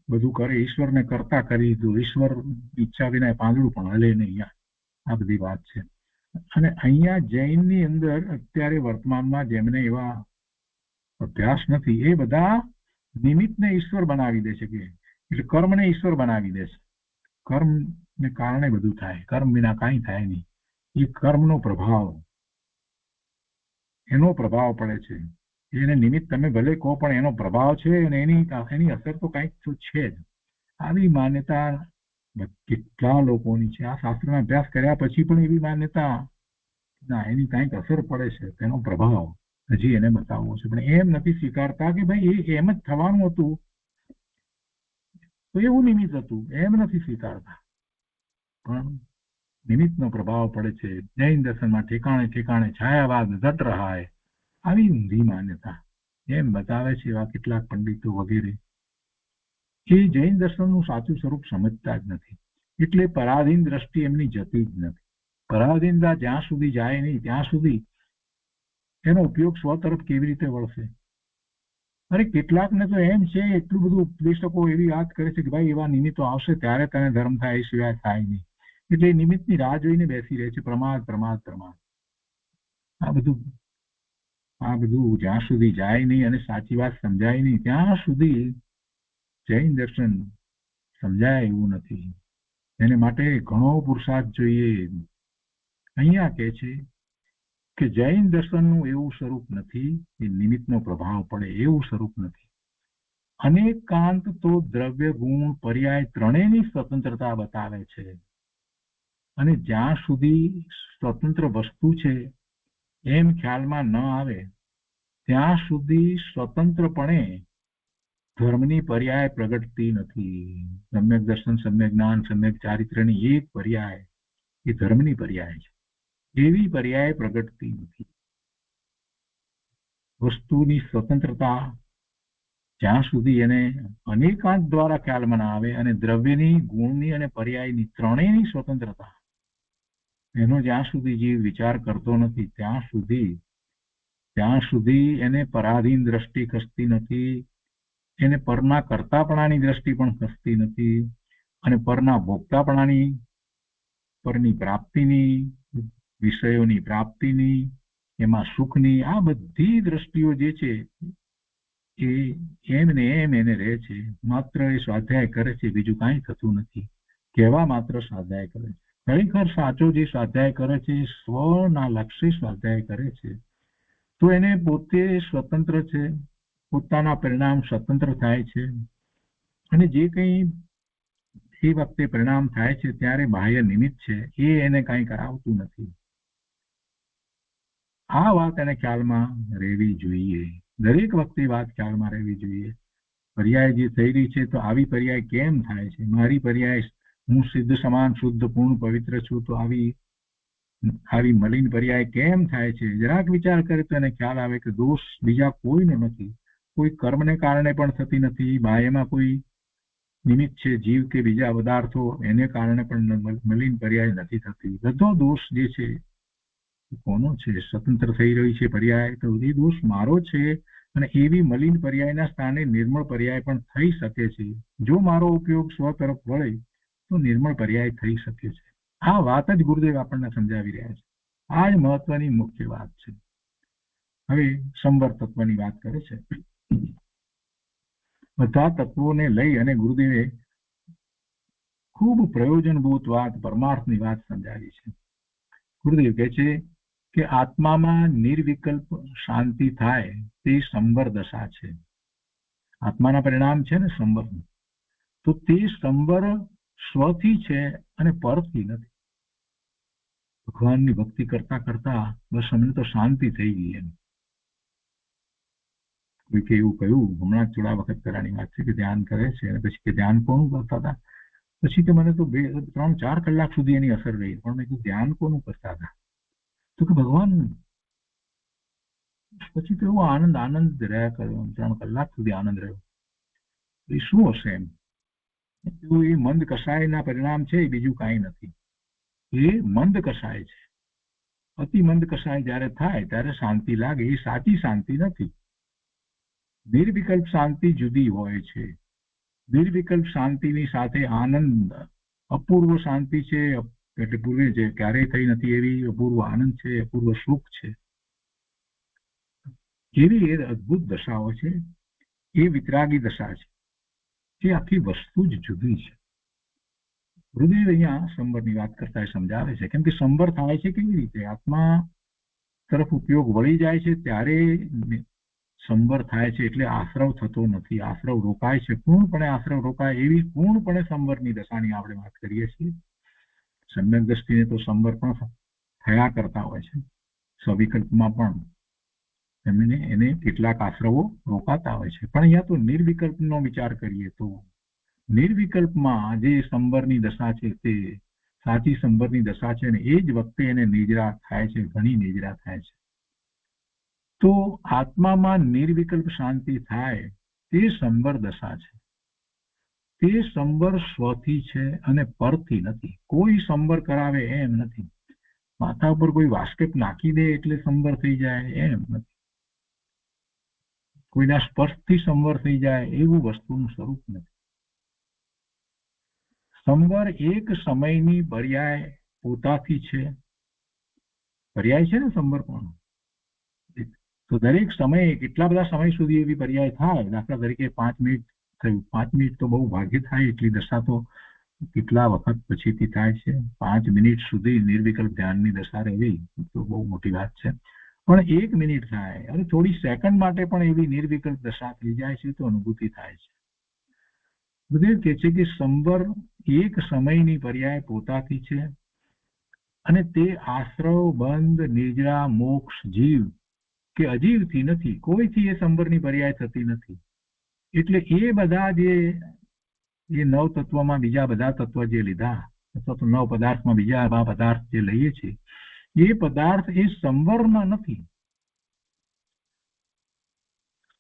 બધું કરે, ઈશ્વરને કરતા કરી દીધું, ઈશ્વર ઈચ્છા વિના પાંદડું પણ હલે નહીં. આ બધી વાત છે. અને અહીંયા જૈનની અંદર અત્યારે વર્તમાનમાં જેમને એવા અભ્યાસ નથી એ બધા નિમિત્તને ઈશ્વર બનાવી દે છે, કે એટલે કર્મને ઈશ્વર બનાવી દે છે. કર્મને કારણે બધું થાય, કર્મ વિના કાંઈ થાય નહીં. એ કર્મનો પ્રભાવ, એનો પ્રભાવ પડે છે. એને નિમિત્ત તમે ભલે કહો પણ એનો પ્રભાવ છે અને એની અસર તો કાંઈક તો છે જ. આવી માન્યતા કેટલા લોકોની છે. આ શાસ્ત્રનો અભ્યાસ કર્યા પછી પણ એવી માન્યતા ના, એની કાંઈક અસર પડે છે, તેનો પ્રભાવ હજી એને બતાવવો છે. પણ એમ નથી સ્વીકારતા કે ભાઈ એ એમ જ થવાનું હતું તો એવું નિમિત્ત હતું, એમ નથી સ્વીકારતા. પણ નિમિત્તનો પ્રભાવ પડે છે. જૈન દર્શનમાં ઠેકાણે ઠેકાણે છાયાવાદ ઘટ રહા હૈ, આવી ઊંધી માન્યતા એમ બતાવે છે એવા કેટલાક પંડિતો વગેરે. એ જૈન દર્શનનું સાચું સ્વરૂપ સમજતા જ નથી, એટલે પરાધીન દ્રષ્ટિ એમની જતી જ નથી. પરાધીનતા જ્યાં સુધી જાય નહીં ત્યાં સુધી એનો ઉપયોગ સ્વ તરફ કેવી રીતે વળશે? અરે કેટલાકને તો એમ છે, એટલું બધું ઉપદેશકો એવી વાત કરે છે કે ભાઈ એવા નિમિત્તો આવશે ત્યારે તને ધર્મ થાય, એ સિવાય થાય નહીં. એટલે નિમિત્તની રાહ જોઈને બેસી રહે છે. પ્રમાદ પ્રમાદ પ્રમાદ. આ બધું જ્યાં સુધી જાય નહીં અને સાચી વાત સમજાય નહીં ત્યાં સુધી જૈન દર્શન સમજાય એવું નથી. એને માટે ઘણો પુરુષાર્થ જોઈએ. અહીંયા કહે છે કે જૈન દર્શનનું એવું સ્વરૂપ નથી કે નિમિત્તનો પ્રભાવ પડે, એવું સ્વરૂપ નથી. અનેકાંત તો દ્રવ્ય ગુણ પર્યાય ત્રણેયની સ્વતંત્રતા બતાવે છે. અને જ્યાં સુધી સ્વતંત્ર વસ્તુ છે એમ ખ્યાલમાં ન આવે ત્યાં સુધી સ્વતંત્રપણે ધર્મની પર્યાય પ્રગટતી નથી. સમ્યક દર્શન, સમ્યક જ્ઞાન, સમ્યક ચારિત્ર્યની એક પર્યાય એ ધર્મની પર્યાય છે. એવી પર્યાય પ્રગટતી નથી. વસ્તુની સ્વતંત્રતા જ્યાં સુધી એને અનેકાંત દ્વારા ખ્યાલમાં ના આવે અને દ્રવ્યની, ગુણની અને પર્યાયની ત્રણેયની સ્વતંત્રતા એનો જ્યાં સુધી જીવ વિચાર કરતો નથી ત્યાં સુધી એને પરાધીન દ્રષ્ટિ ખસતી નથી, એને પરના કર્તાપણાની દ્રષ્ટિ પણ ખસતી નથી, અને પરના ભોગતાપણાની, પરની પ્રાપ્તિની, વિષયોની પ્રાપ્તિની, એમાં સુખની, આ બધી દ્રષ્ટિઓ જે છે એ એમ ને એમ એને રહે છે. માત્ર એ સ્વાધ્યાય કરે છે, બીજું કાંઈ થતું નથી. કહેવા માત્ર સ્વાધ્યાય કરે છે. ખરેખર સાચો જે સ્વાધ્યાય કરે છે સ્વના લક્ષ્ય સ્વાધ્યાય કરે છે તો એને પોતે સ્વતંત્ર છે, પોતાના પરિણામ સ્વતંત્ર થાય છે. અને જે કંઈ એ વખતે પરિણામ થાય છે ત્યારે બાહ્ય નિમિત્ત છે એ એને કાંઈ કરાવતું નથી. આ વાત એને ખ્યાલમાં રહેવી જોઈએ. દરેક વખતે વાત ખ્યાલમાં રહેવી જોઈએ. પર્યાય જે થઈ રહી છે તો આવી પર્યાય કેમ થાય છે? મારી પર્યાય હું સિદ્ધ સમાન શુદ્ધ પૂર્ણ પવિત્ર છું તો આવી મલિન પર્યાય કેમ થાય છે? જરાક વિચાર કરે તો એને ખ્યાલ આવે કે દોષ બીજા કોઈનો નથી, કોઈ કર્મને કારણે પણ થતી નથી. બાહ્યમાં કોઈ નિમિત્ત છે, જીવ કે બીજા પદાર્થો, એને કારણે પણ મલિન પર્યાય નથી થતી. બધો દોષ જે છે કોનો છે? સ્વતંત્ર થઈ રહી છે પર્યાય તો એ દોષ મારો છે. અને એવી મલિન પર્યાયના સ્થાને નિર્મળ પર્યાય પણ થઈ શકે છે. જો મારો ઉપયોગ સ્વ તરફ વળે તો નિર્મળ પર્યાય થઈ શકે છે. આ વાત જ ગુરુદેવ આપણને સમજાવી રહ્યા છે. આ જ મહત્વની મુખ્ય વાત છે. હવે સંવર તત્વની વાત કરે છે. બધા તત્વોને લઈ અને ગુરુદેવે ખૂબ પ્રયોજનભૂત વાત, પરમાર્થની વાત સમજાવી છે. ગુરુદેવ કહે છે કે આત્મામાં નિર્વિકલ્પ શાંતિ થાય તે સંવર દશા છે. આત્માના પરિણામ છે ને સંવર, તો તે સંવર સ્વથી છે અને પરથી નથી. ભગવાનની ભક્તિ કરતા કરતા બસ અમને તો શાંતિ થઈ ગઈ એમ. કોઈકે એવું કહ્યું, હમણાં થોડા વખત પહેલાની વાત છે, કે ધ્યાન કરે છે અને પછી કે ધ્યાન કોનું કરતા હતા? પછી કે મને તો 3-4 કલાક સુધી એની અસર રહી. પણ મેં કીધું ધ્યાન કોનું કરતા હતા? તો કે ભગવાનનું. પછી તો એવો આનંદ રહ્યા કર્યો, 3 કલાક સુધી આનંદ રહ્યો. એ શું હશે એમ? તો એ મંદ કષાયના પરિણામ છે, એ બીજું કાંઈ નથી. એ મંદ કષાય છે. અતિ મંદ કષાય જ્યારે થાય ત્યારે શાંતિ લાગે, એ સાચી શાંતિ નથી. નિર્વિકલ્પ શાંતિ જુદી હોય છે. નિર્વિકલ્પ શાંતિની સાથે આનંદ, અપૂર્વ શાંતિ છે, એટલે પૂર્વે જે ક્યારેય થઈ નથી એવી અપૂર્વ આનંદ છે, અપૂર્વ સુખ છે, એવી એ અદભુત દશાઓ છે. એ વિતરાગી દશા છે. એ આખી વસ્તુ જ જુદી છે. ગુરુદેવ અહીંયા સંવરની વાત કરતા સમજાવે છે, કેમ કે સંવર થાય છે કેવી રીતે? આત્મા તરફ ઉપયોગ વળી જાય છે ત્યારે સંવર થાય છે. એટલે આશ્રવ થતો નથી, આશ્રવ રોકાય છે, પૂર્ણપણે આશ્રવ રોકાય એવી પૂર્ણપણે સંવરની દશાની આપણે વાત કરીએ છીએ. સમ્યક દ્રષ્ટિને તો સંવર પણ થયા કરતા હોય છે, સવિકલ્પમાં પણ એને કેટલાક આશ્રવો રોકાતા હોય છે. પણ અહીંયા તો નિર્વિકલ્પનો વિચાર કરીએ તો નિર્વિકલ્પમાં જે સંવરની દશા છે તે સાચી સંવરની દશા છે, ને એ જ વખતે એને નિજરા થાય છે, ઘણી નિજરા થાય છે. તો આત્મામાં નિર્વિકલ્પ શાંતિ થાય તે સંવર દશા છે. તે સંવર સ્વથી છે અને પરથી નથી. કોઈ સંવર કરાવે એમ નથી. માથા ઉપર કોઈ વાસ્કેપ નાખી દે એટલે સંવર થઈ જાય એમ નથી. કોઈના સ્પર્શથી સંવર થઈ જાય એવું વસ્તુનું સ્વરૂપ નથી. સંવર એક સમયની પર્યાય પોતાથી છે. પર્યાય છે ને સંવર પણ. તો દરેક સમયે કેટલા બધા સમય સુધી એવી પર્યાય થાય. દાખલા તરીકે 5 મિનિટ થયું, 5 મિનિટ તો બહુ ભાગ્ય થાય, એટલી દશા તો કેટલા વખત પછીથી થાય છે. 5 મિનિટ સુધી નિર્વિકલ્પ ધ્યાનની દશા રહેવી તો બહુ મોટી વાત છે. પણ 1 મિનિટ થાય અને થોડી સેકન્ડ માટે પણ એવી નિર્વિકલ્પ દશા થઈ જાય છે તો અનુભૂતિ થાય છે. બધું કહે છે કે સંવર એક સમયની પર્યાય પોતાથી છે અને તે આશ્રવ, બંધ, નિજરા, મોક્ષ, જીવ કે અજીવથી નથી. કોઈથી એ સંવરની પર્યાય થતી નથી. એટલે એ બધા જે 9 તત્વમાં બીજા બધા તત્વ જે લીધા, અથવા તો 9 પદાર્થમાં બીજા પદાર્થ જે લઈએ છીએ, એ પદાર્થ એ સંવરમાં નથી.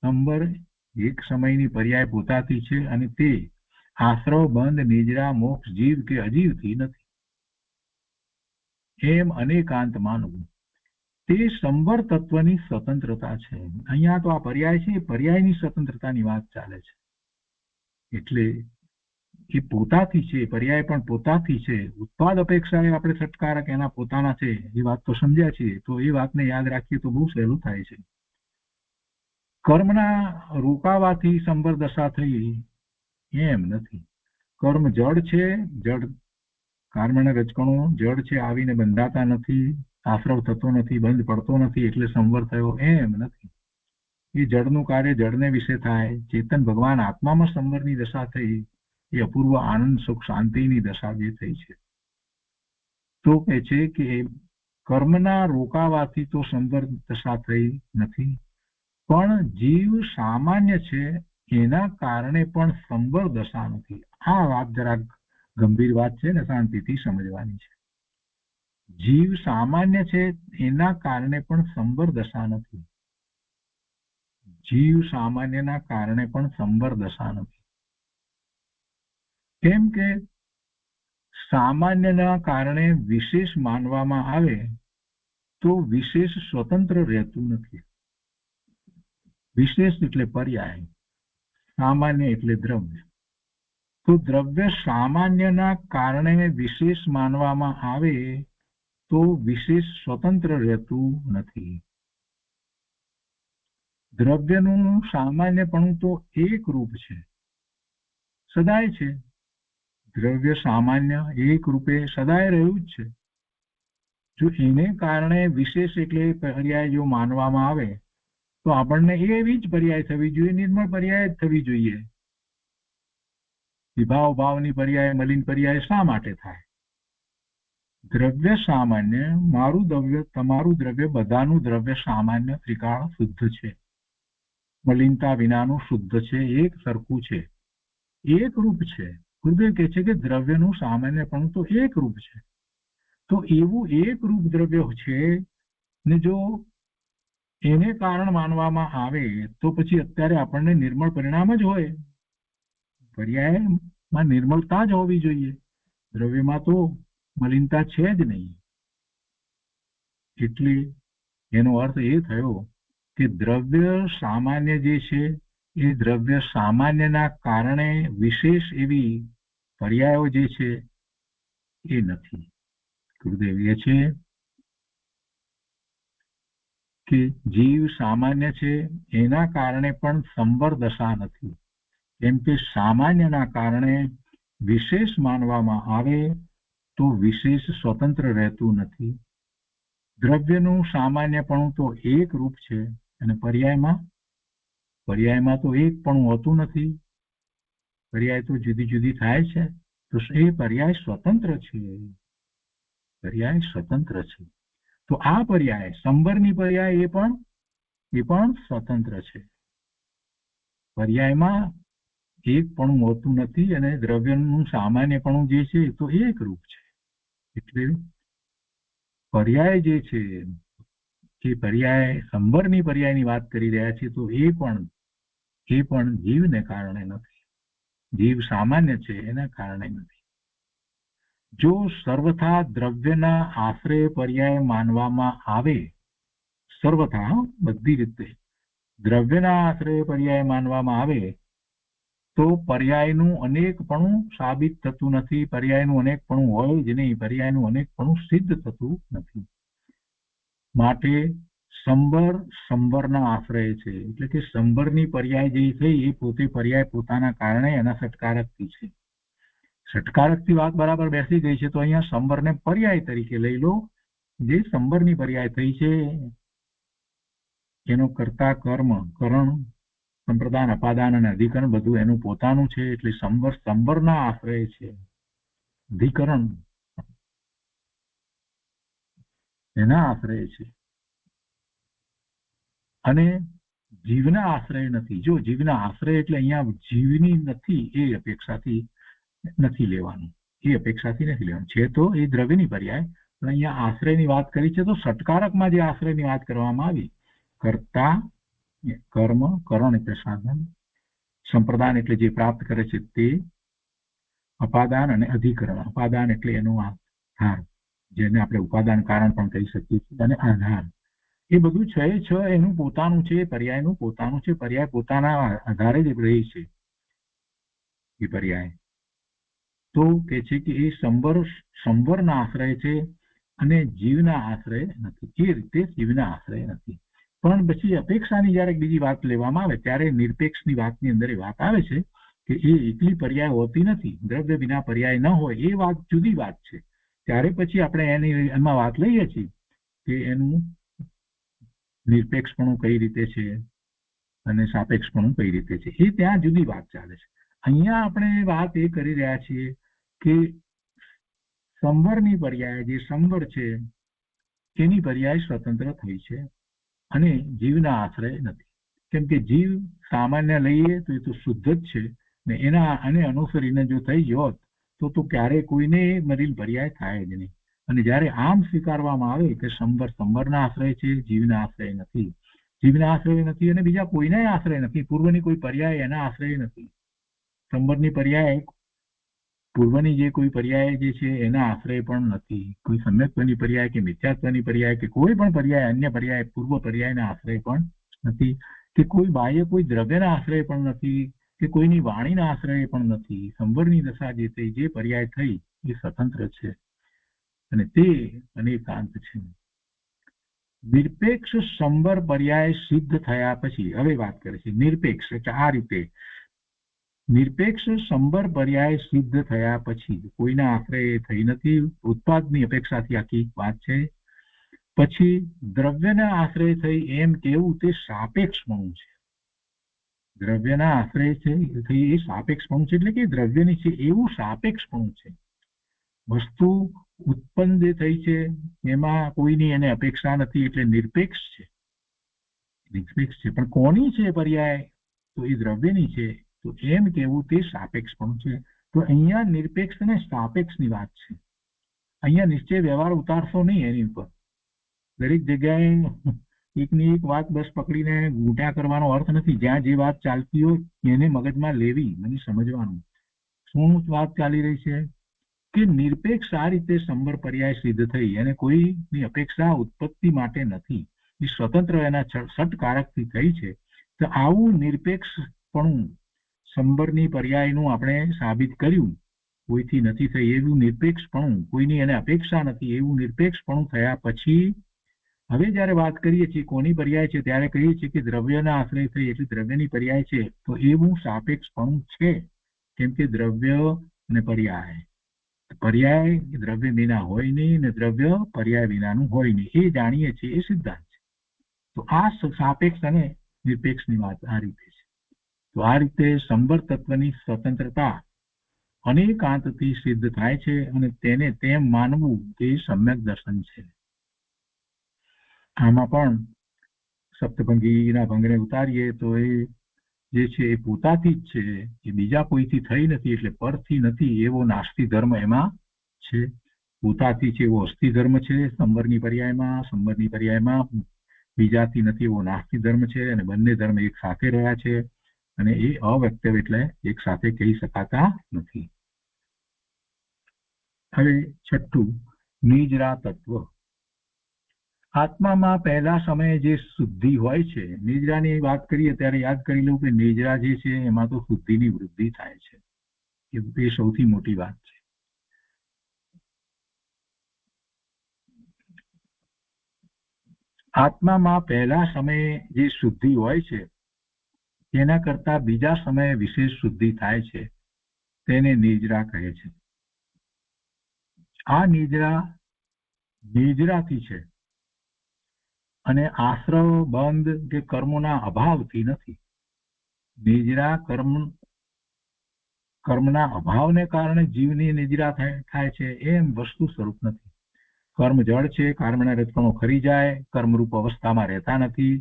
સંવર એક સમયની પર્યાય પોતાથી છે અને તે આશ્રવ, બંધ, નિજરા, મોક્ષ, જીવ કે અજીવથી નથી. એમ અનેકાંત માનવું તે સંવર તત્વની સ્વતંત્રતા છે. અહીંયા તો આ પર્યાય છે, પર્યાયની સ્વતંત્રતાની વાત ચાલે છે. એટલે એ પોતાથી છે, પર્યાય પણ પોતાથી છે. ઉત્પાદ અપેક્ષાએ આપણે સટકારક એના પોતાના છે એ વાત તો સમજ્યા છીએ. તો એ વાતને યાદ રાખીએ તો બહુ સહેલું થાય છે. કર્મના રોકાવાથી સંવર દશા થઈ એમ નથી. કર્મ જડ છે, જડ કર્મના રજકણો જડ છે, આવીને બંધાતા નથી, આશ્રવ થતો નથી, બંધ પડતો નથી, એટલે સંવર થયો એમ નથી. એ જડનું કાર્ય જડને વિશે થાય. ચેતન ભગવાન આત્મામાં સંવરની દશા થઈ એ અપૂર્વ આનંદ, સુખ, શાંતિની દશા જે થઈ છે. તો કહે છે કે કર્મના રોકાવાથી તો સંવર દશા થઈ નથી, પણ જીવ સામાન્ય છે એના કારણે પણ સંવર દશા નથી. આ વાત જરાક ગંભીર વાત છે ને, શાંતિથી સમજવાની છે. જીવ સામાન્ય છે એના કારણે પણ સંવર દશા નથી. જીવ સામાન્યના કારણે પણ સંવર દશા નથી. કેમ કે સામાન્યના કારણે વિશેષ માનવામાં આવે તો વિશેષ સ્વતંત્ર રહેતું નથી. વિશેષ એટલે પર્યાય, સામાન્ય એટલે દ્રવ્ય. તો દ્રવ્ય સામાન્યના કારણે વિશેષ માનવામાં આવે તો વિશેષ સ્વતંત્ર રહેતું નથી. દ્રવ્યનું સામાન્યપણું તો એક રૂપ છે, સદાય છે. દ્રવ્ય સામાન્ય એક રૂપે સદાય રહ્યું જ છે. જો એને કારણે વિશેષ એટલે પર્યાય જો માનવામાં આવે તો આપણને એવી જ પર્યાય થવી જોઈએ, નિર્મળ પર્યાય જ થવી જોઈએ. વિભાવ ભાવની પર્યાય, મલિન પર્યાય શા માટે થાય? દ્રવ્ય સામાન્ય, મારું દ્રવ્ય, તમારું દ્રવ્ય, બધાનું દ્રવ્ય સામાન્ય, ત્રિકાળ શુદ્ધ છે, મલિનતા વિનાનું શુદ્ધ છે, એક સરખું છે, એક રૂપ છે. ગુરુદેવ કહે છે કે દ્રવ્યનું સામાન્યપણું તો એક રૂપ છે. તો એવું એક રૂપ દ્રવ્ય છે ને જો એને કારણ માનવામાં આવે તો પછી અત્યારે આપણને નિર્મળ પરિણામ જ હોય. પર્યાય માં નિર્મળતા જ હોવી જોઈએ. દ્રવ્યમાં તો મલિનતા છે જ નહીં. એટલે એનો અર્થ એ થયો કે દ્રવ્ય સામાન્ય જે છે એ દ્રવ્ય સામાન્યના કારણે વિશેષ એવી પર્યાયો જે છે એ નથી. ગુરુદેવ એ છે કે જીવ સામાન્ય છે એના કારણે પણ સંવર દશા નથી. કેમ કે સામાન્યના કારણે વિશેષ માનવામાં આવે તો વિશેષ સ્વતંત્ર રહેતું નથી. દ્રવ્યનું સામાન્યપણું તો એક રૂપ છે અને પર્યાયમાં તો એક પણ હોતું નથી. પર્યાય તો જુદી જુદી થાય છે. તો એ પર્યાય સ્વતંત્ર છે. પર્યાય સ્વતંત્ર છે. તો આ પર્યાય સંવરની પર્યાય એ પણ સ્વતંત્ર છે. પર્યાયમાં એક પણ હોતું નથી અને દ્રવ્યનું સામાન્યપણું જે છે તો એક રૂપ છે. એટલે પર્યાય જે છે એ પર્યાય સંવરની પર્યાયની વાત કરી રહ્યા છે તો એ પણ જીવને કારણે નથી. જીવ સામાન્ય છે એના કારણે નથી. જો સર્વથા દ્રવ્યના આશ્રય પર્યાય માનવામાં આવે, સર્વથા બધી રીતે દ્રવ્યના આશ્રય પર્યાય માનવામાં આવે તો પર્યાયનું અનેકપણું સાબિત થતું નથી. પર્યાયનું અનેકપણું હોય જ નહીં. પર્યાયનું અનેકપણું સિદ્ધ થતું નથી. માટે સંવરના આશ્રય છે. એટલે કે સંવરની પર્યાય જે થઈ એ પોતે પર્યાય પોતાના કારણે એના ષટકારકથી છે. ષટકારકથી વાત બરાબર બેસી ગઈ છે તો અહીંયા સંવરને પર્યાય તરીકે લઈ લો. જે સંવરની પર્યાય થઈ છે એનો કર્તા કર્મ કરણ સંપ્રદાન અપાદાન અને અધિકરણ બધું એનું પોતાનું છે. એટલે સંવરના આશ્રય છે. અધિકરણ એના આશ્રય છે અને જીવના આશ્રય નથી. જો જીવના આશ્રય એટલે અહીંયા જીવની નથી એ અપેક્ષાથી નથી લેવાનું. છે તો એ દ્રવ્યની પર્યાય, પણ અહીંયા આશ્રયની વાત કરી છે. તો ષટકારકમાં જે આશ્રયની વાત કરવામાં આવી, કર્તા કર્મ કરણ એટલે સાધન, સંપ્રદાન એટલે જે પ્રાપ્ત કરે છે તે, અપાદાન અને અધિકરણ. અપાદાન એટલે એનો આધાર, જેને આપણે ઉપાદાન કારણ પણ કહી શકીએ છીએ, અને આધાર. એ બધું છે એનું પોતાનું છે. પર્યાયનું પોતાનું છે. પર્યાય પોતાના આધારે જ રહી છે. એ પર્યાય તો કે છે કે એ સંવરના આશ્રય છે અને જીવના આશ્રય નથી. એ રીતે જીવના આશ્રય નથી. પણ પછી અપેક્ષાની જયારે બીજી વાત લેવામાં આવે ત્યારે નિરપેક્ષની વાતની અંદર એ વાત આવે છે કે એ એકલી પર્યાય હોતી નથી. દ્રવ્ય વિના પર્યાય ન હોય એ વાત જુદી વાત છે. ત્યારે પછી આપણે એમાં વાત લઈએ છીએ કે એનું નિરપેક્ષપણું કઈ રીતે છે અને સાપેક્ષપણું કઈ રીતે છે. એ ત્યાં જુદી વાત ચાલે છે. અહીંયા આપણે વાત એ કરી રહ્યા છીએ કે સંવરની પર્યાય જે સંવર છે એની પર્યાય સ્વતંત્ર થઈ છે અને જીવના આશ્રય નથી. કેમ કે જીવ સામાન્ય લઈએ તો એ તો શુદ્ધ જ છે ને એને અનુસરીને જો થઈ જોત તો ક્યારેય કોઈને મરીલ પર્યાય થાય જ નહીં. અને જયારે આમ સ્વીકારવામાં આવે કે સંવરના આશ્રય છે, જીવના આશ્રય નથી, જીવના આશ્રય નથી અને બીજા કોઈના આશ્રય નથી, પૂર્વની કોઈ પર્યાય એના આશ્રય નથી. સંવરની પર્યાય પૂર્વની જે કોઈ પર્યાય જે છે એના આશ્રય પણ નથી. કોઈ સમ્યક્ત્વની પર્યાય કે મિથ્યાત્વની પર્યાય કે કોઈ પણ પર્યાય, અન્ય પર્યાય, પૂર્વ પર્યાયના આશ્રય પણ નથી, કે કોઈ બાહ્ય કોઈ દ્રવ્યના આશ્રય પણ નથી, કે કોઈની વાણીના આશ્રય પણ નથી. સંવરની દશા જે થઈ, જે પર્યાય થઈ એ સ્વતંત્ર છે અને તે અનેકાંત છે. નિરપેક્ષ સંવર પર્યાય સિદ્ધ થયા પછી હવે વાત કરે છે નિરપેક્ષ એટલે આ રીતે નિરપેક્ષ સંવર પર્યાય સિદ્ધ થયા પછી કોઈના આશ્રય થઈ નથી. ઉત્પાદની અપેક્ષાથી આખી વાત છે. પછી દ્રવ્યના આશ્રય થઈ એમ કેવું તે સાપેક્ષપણું છે. દ્રવ્યના આશ્રય થઈ એ સાપેક્ષપણું છે. એટલે કે દ્રવ્યની છે એવું સાપેક્ષપણું છે. વસ્તુ ઉત્પન્ન જે થઈ છે એમાં કોઈની એને અપેક્ષા નથી એટલે નિરપેક્ષ છે. પણ કોની છે પર્યાય? તો એ દ્રવ્યની છે. તો એમ કેવું તે સાપેક્ષપણું છે. તો અહીંયા નિરપેક્ષ અને સાપેક્ષની વાત છે. અહીંયા નિશ્ચય વ્યવહાર ઉતારશો નહીં એની ઉપર. દરેક જગ્યાએ એકની એક વાત બસ પકડીને ઘૂંટા કરવાનો અર્થ નથી. જ્યાં જે વાત ચાલતી હોય એને મગજમાં લેવી, મને સમજવાનું. શું વાત ચાલી રહી છે કે નિરપેક્ષ આ રીતે સંબર પર્યાય સિદ્ધ થઈ અને કોઈની અપેક્ષા ઉત્પત્તિ માટે નથી, એ સ્વતંત્ર એના ષટકારકથી થઈ છે. તો આવું નિરપેક્ષપણું સંબરની પર્યાયનું આપણે સાબિત કર્યું. કોઈથી નથી થઈ એવું નિરપેક્ષપણું, કોઈની એને અપેક્ષા નથી એવું નિરપેક્ષપણું થયા પછી હવે જયારે વાત કરીએ છીએ કોની પર્યાય છે ત્યારે કહીએ છીએ કે દ્રવ્યના આશ્રય થઈ એટલે દ્રવ્યની પર્યાય છે. તો એવું સાપેક્ષપણું છે, કેમ કે દ્રવ્ય અને પર્યાય, પર્યાય દ્રવ્ય વિના હોય નહીં ને દ્રવ્ય પર્યાય વિનાનું હોય નહીં, એ જાણીએ છીએ, એ સિદ્ધાંત છે. તો આ સાપેક્ષ અને નિરપેક્ષની વાત આ રીતે છે. તો આ રીતે સંબર તત્વની સ્વતંત્રતા અનેકાંતથી સિદ્ધ થાય છે અને તેને તેમ માનવું એ સમ્યક દર્શન છે. આમાં પણ સપ્તભંગીના ભંગને ઉતારીએ તો એ જે છે એ પોતાથી જ છે, એ બીજા કોઈથી થઈ નથી એટલે પરથી નથી એવો નાસ્તિ ધર્મ એમાં છે. પોતાથી છે એવો અસ્થિ ધર્મ છે સંબરની પર્યાયમાં બીજાથી નથી એવો નાસ્તિ ધર્મ છે. અને બંને ધર્મ એક સાથે રહ્યા છે અને એ અવ્યક્ત એટલે એક સાથે કહી શકાતા નથી. હવે છઠ્ઠું, નિજરા તત્વ. આત્મામાં પહેલા સમયે જે શુદ્ધિ હોય છે, નિજરાની વાત કરીએ ત્યારે યાદ કરી લઉં કે નિજરા જે છે એમાં તો શુદ્ધિની વૃદ્ધિ થાય છે, એ સૌથી મોટી વાત છે. આત્મામાં પહેલા સમયે જે શુદ્ધિ હોય છે તેના કરતા બીજા સમયે વિશેષ શુદ્ધિ થાય છે, તેને નિજરા કહે છે. આ નિજરાથી છે અને આશ્રવ બંધ કે કર્મોના અભાવથી નથી. નિજરા કર્મના અભાવને કારણે જીવની નિજરા થાય છે એમ વસ્તુ સ્વરૂપ નથી. કર્મ જળ છે, કર્મના રજકણો ખરી જાય, કર્મરૂપ અવસ્થામાં રહેતા નથી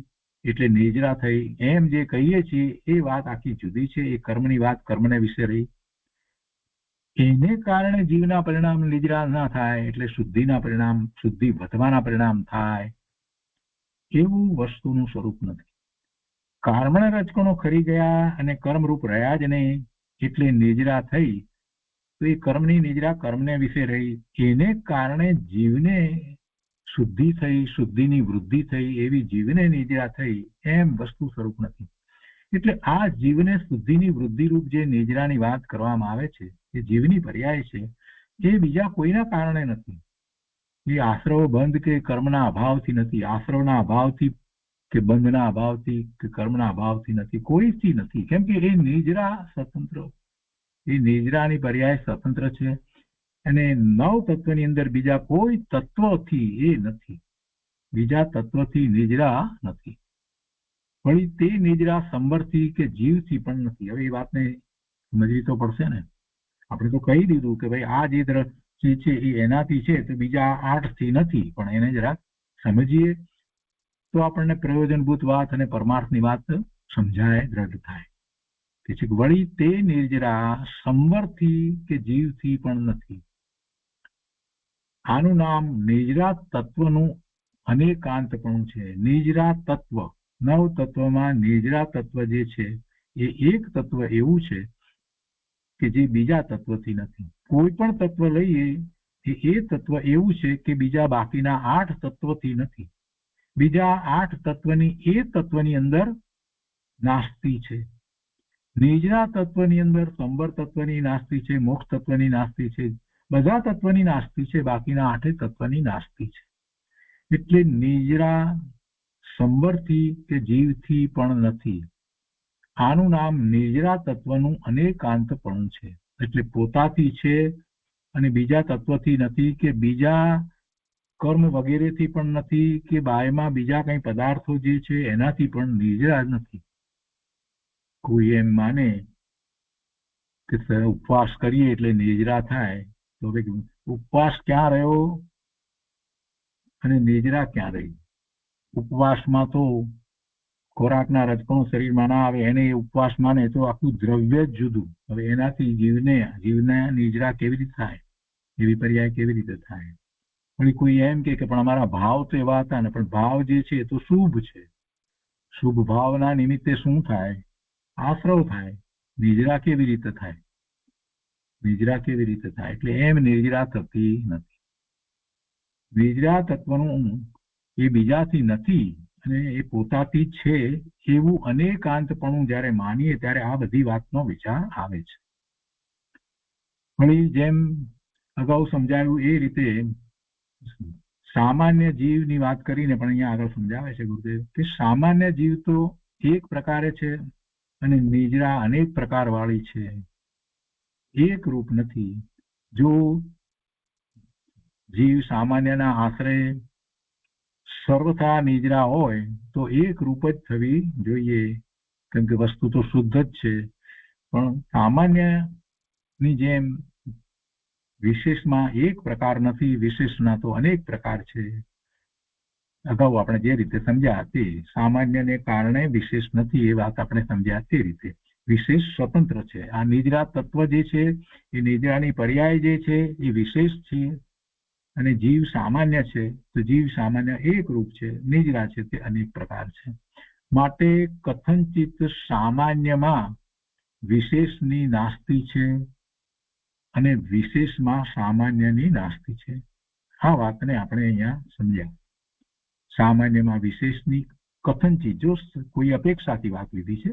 એટલે નિજરા થઈ એમ જે કહીએ છીએ એ વાત આખી જુદી છે. એ કર્મની વાત કર્મને વિશે રહી, એને કારણે જીવના પરિણામ નિજરા ના થાય એટલે શુદ્ધિના પરિણામ, શુદ્ધિ વધવાના પરિણામ થાય એવું વસ્તુનું સ્વરૂપ નથી. કર્મના રજકણો ખરી ગયા અને કર્મરૂપ રહ્યા જ નહીં એટલે નિજરા થઈ, તો એ કર્મની નિજરા કર્મને વિશે રહી, એને કારણે જીવને શુદ્ધિ થઈ, શુદ્ધિની વૃદ્ધિ થઈ એવી જીવને નિજરા થઈ એમ વસ્તુ સ્વરૂપ નથી. એટલે આ જીવને શુદ્ધિની વૃદ્ધિરૂપ જે નિજરાની વાત કરવામાં આવે છે એ જીવની પર્યાય છે, એ બીજા કોઈના કારણે નથી. એ આશ્રવ બંધ કે કર્મના અભાવથી નથી, આશ્રવના અભાવથી કે બંધના અભાવથી કે કર્મના અભાવથી નથી, કોઈથી નથી. કેમ કે એ નિજરા સ્વતંત્ર, એ નિજરાની પર્યાય સ્વતંત્ર છે અને નવ તત્વની અંદર બીજા કોઈ તત્વથી એ નથી, બીજા તત્વથી નિજરા નથી. વળી તે નિજરા સંબરથી કે જીવથી પણ નથી. હવે એ વાતને સમજવી તો પડશે ને. આપણે તો કહી દીધું કે ભાઈ આ જે છે એ એનાથી છે તો બીજા 8 થી નથી, પણ એને જરા સમજીએ તો આપણને પ્રયોજનભૂત વાત અને પરમાર્થની વાત સમજાય, દ્રઢ થાય. વળી તે નિજરા સંબરથી કે જીવથી પણ નથી. આનું નામ નિજરા તત્વનું અનેકાંતપણું છે. નિજરા તત્વ, 9 તત્વમાં નિજરા તત્વ જે છે એ એક તત્વ એવું છે કે જે બીજા તત્વથી નથી. કોઈ પણ તત્વ લઈએ એ તત્વ એવું છે કે બીજા બાકીના 8 તત્વથી નથી. બીજા 8 તત્વની એ તત્વની અંદર નાસ્તિ છે. નિજરા તત્વની અંદર સંબર તત્વની નાસ્તિ છે, મોક્ષ તત્વની નાસ્તિ છે, બધા તત્વની નાસ્તિ છે, બાકીના 8 તત્વની નાસ્તિ છે. એટલે નિજરા સંબરથી કે જીવથી પણ નથી. આનું નામ નિજરા તત્વનું અનેકાંતપણું છે. એટલે પોતાથી છે અને બીજા તત્વથી નથી, કે બીજા કર્મ વગેરેથી પણ નથી, કે બાયમાં બીજા કઈ પદાર્થો જે છે એનાથી પણ નિજરા નથી. કોઈ એમ માને કે ઉપવાસ કરીએ એટલે નિજરા થાય, તો ઉપવાસ ક્યાં રહ્યો અને નિજરા ક્યાં રહી? ઉપવાસમાં તો ખોરાકના રજકણો શરીરમાં ના આવે, એને ઉપવાસ માને તો આખું દ્રવ્ય જ જુદું. હવે એનાથી જીવને નિજરા કેવી રીતે થાય, એવી પર્યાય કેવી રીતે થાય? પણ કોઈ એમ કે પણ અમારા ભાવ તો એવા હતા ને, પણ ભાવ જે છે એ તો શુભ છે. શુભ ભાવના નિમિત્તે શું થાય? આશ્રવ થાય. નિજરા કેવી રીતે થાય? નિદ્રા કેવી રીતે થાય? એટલે એમ નિદ્રા થતી નથી. નિદ્રા તત્વનું એ બીજાથી નથી અને એ પોતાથી જ છે એવું અનેકાંતપણું જ્યારે માનીએ ત્યારે આ બધી વાતનો વિચાર આવે છે. વળી જેમ અગાઉ સમજાયું એ રીતે સામાન્ય જીવની વાત કરીને પણ અહીંયા આગળ સમજાવે છે ગુરુદેવ કે સામાન્ય જીવ તો એક પ્રકારે છે અને નિદ્રા અનેક પ્રકાર વાળી છે, એક રૂપ નથી. જો જીવ સામાન્યના આશરે સર્વથા નિદ્રા હોય તો એક રૂપ જ થવી જોઈએ, કેમ કે વસ્તુ તો શુદ્ધ જ છે. પણ સામાન્યની જેમ વિશેષમાં એક પ્રકાર નથી, વિશેષના તો અનેક પ્રકાર છે. અગાઉ આપણે જે રીતે સમજ્યા તે સામાન્યને કારણે વિશેષ નથી એ વાત આપણે સમજ્યા તે રીતે વિશેષ સ્વતંત્ર છે. આ નિદ્રા તત્વ જે છે એ નિદ્રાની પર્યાય જે છે એ વિશેષ છે અને જીવ સામાન્ય છે તો જીવ સામાન્ય એક રૂપ છે, નિદ્રા છે તે અનેક પ્રકાર છે. માટે કથનચિત સામાન્યમાં વિશેષની નાસ્તિ છે અને વિશેષમાં સામાન્યની નાસ્તિ છે. આ વાતને આપણે અહીંયા સમજ્યા. સામાન્યમાં વિશેષની કથનચિત, જો કોઈ અપેક્ષાથી વાત લીધી છે,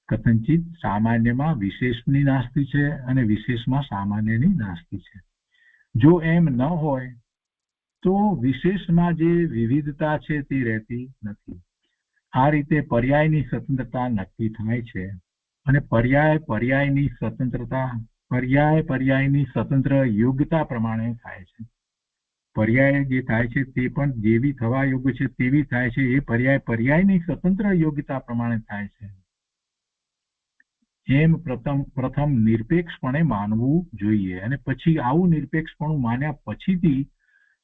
કથનચિત સામાન્યમાં વિશેષની નાસ્તિ છે અને વિશેષમાં સામાન્યની નાસ્તિ છે. જો એમ ન હોય તો વિશેષમાં જે વિવિધતા છે તે રહેતી નથી. આ રીતે પર્યાયની સ્વતંત્રતા નક્કી થાય છે અને પર્યાયની સ્વતંત્ર યોગ્યતા પ્રમાણે થાય છે. પર્યાય જે થાય છે તે પણ જેવી થવા યોગ્ય છે તેવી થાય છે. એ પર્યાયની સ્વતંત્ર યોગ્યતા પ્રમાણે થાય છે. એમ પ્રથમ નિરપેક્ષપણે માનવું જોઈએ અને પછી આવું નિરપેક્ષપણું માન્યા પછીથી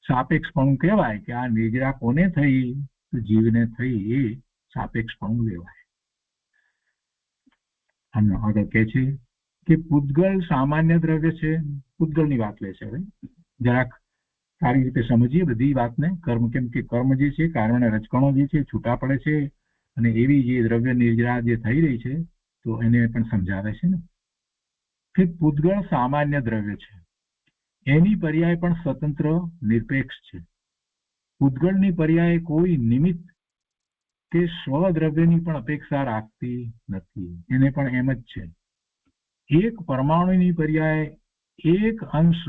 સાપેક્ષપણું કહેવાય કે આ નિદ્રા કોને થઈ? તો જીવને થઈ, એ સાપેક્ષપણું લેવાય. આગળ કહે છે કે પૂતગલ સામાન્ય દ્રવ્ય છે. પૂતગલની વાત લે છે. હવે જરાક સારી રીતે સમજીએ બધી વાતને. કર્મ, કેમ કે કર્મ જે છે, કારણના રજકણો જે છે છૂટા પડે છે અને એવી જે દ્રવ્ય નિદ્રા જે થઈ રહી છે તો એને પણ સમજાવે છે ને કે પૂતગળ સામાન્ય દ્રવ્ય છે, એની પર્યાય પણ સ્વતંત્ર નિરપેક્ષ છે. પૂતગળની પર્યાય કોઈ નિમિત્ત કે સ્વદ્રવ્યની પણ અપેક્ષા રાખતી નથી, એને પણ એમ જ છે. એક પરમાણુની પર્યાય એક અંશ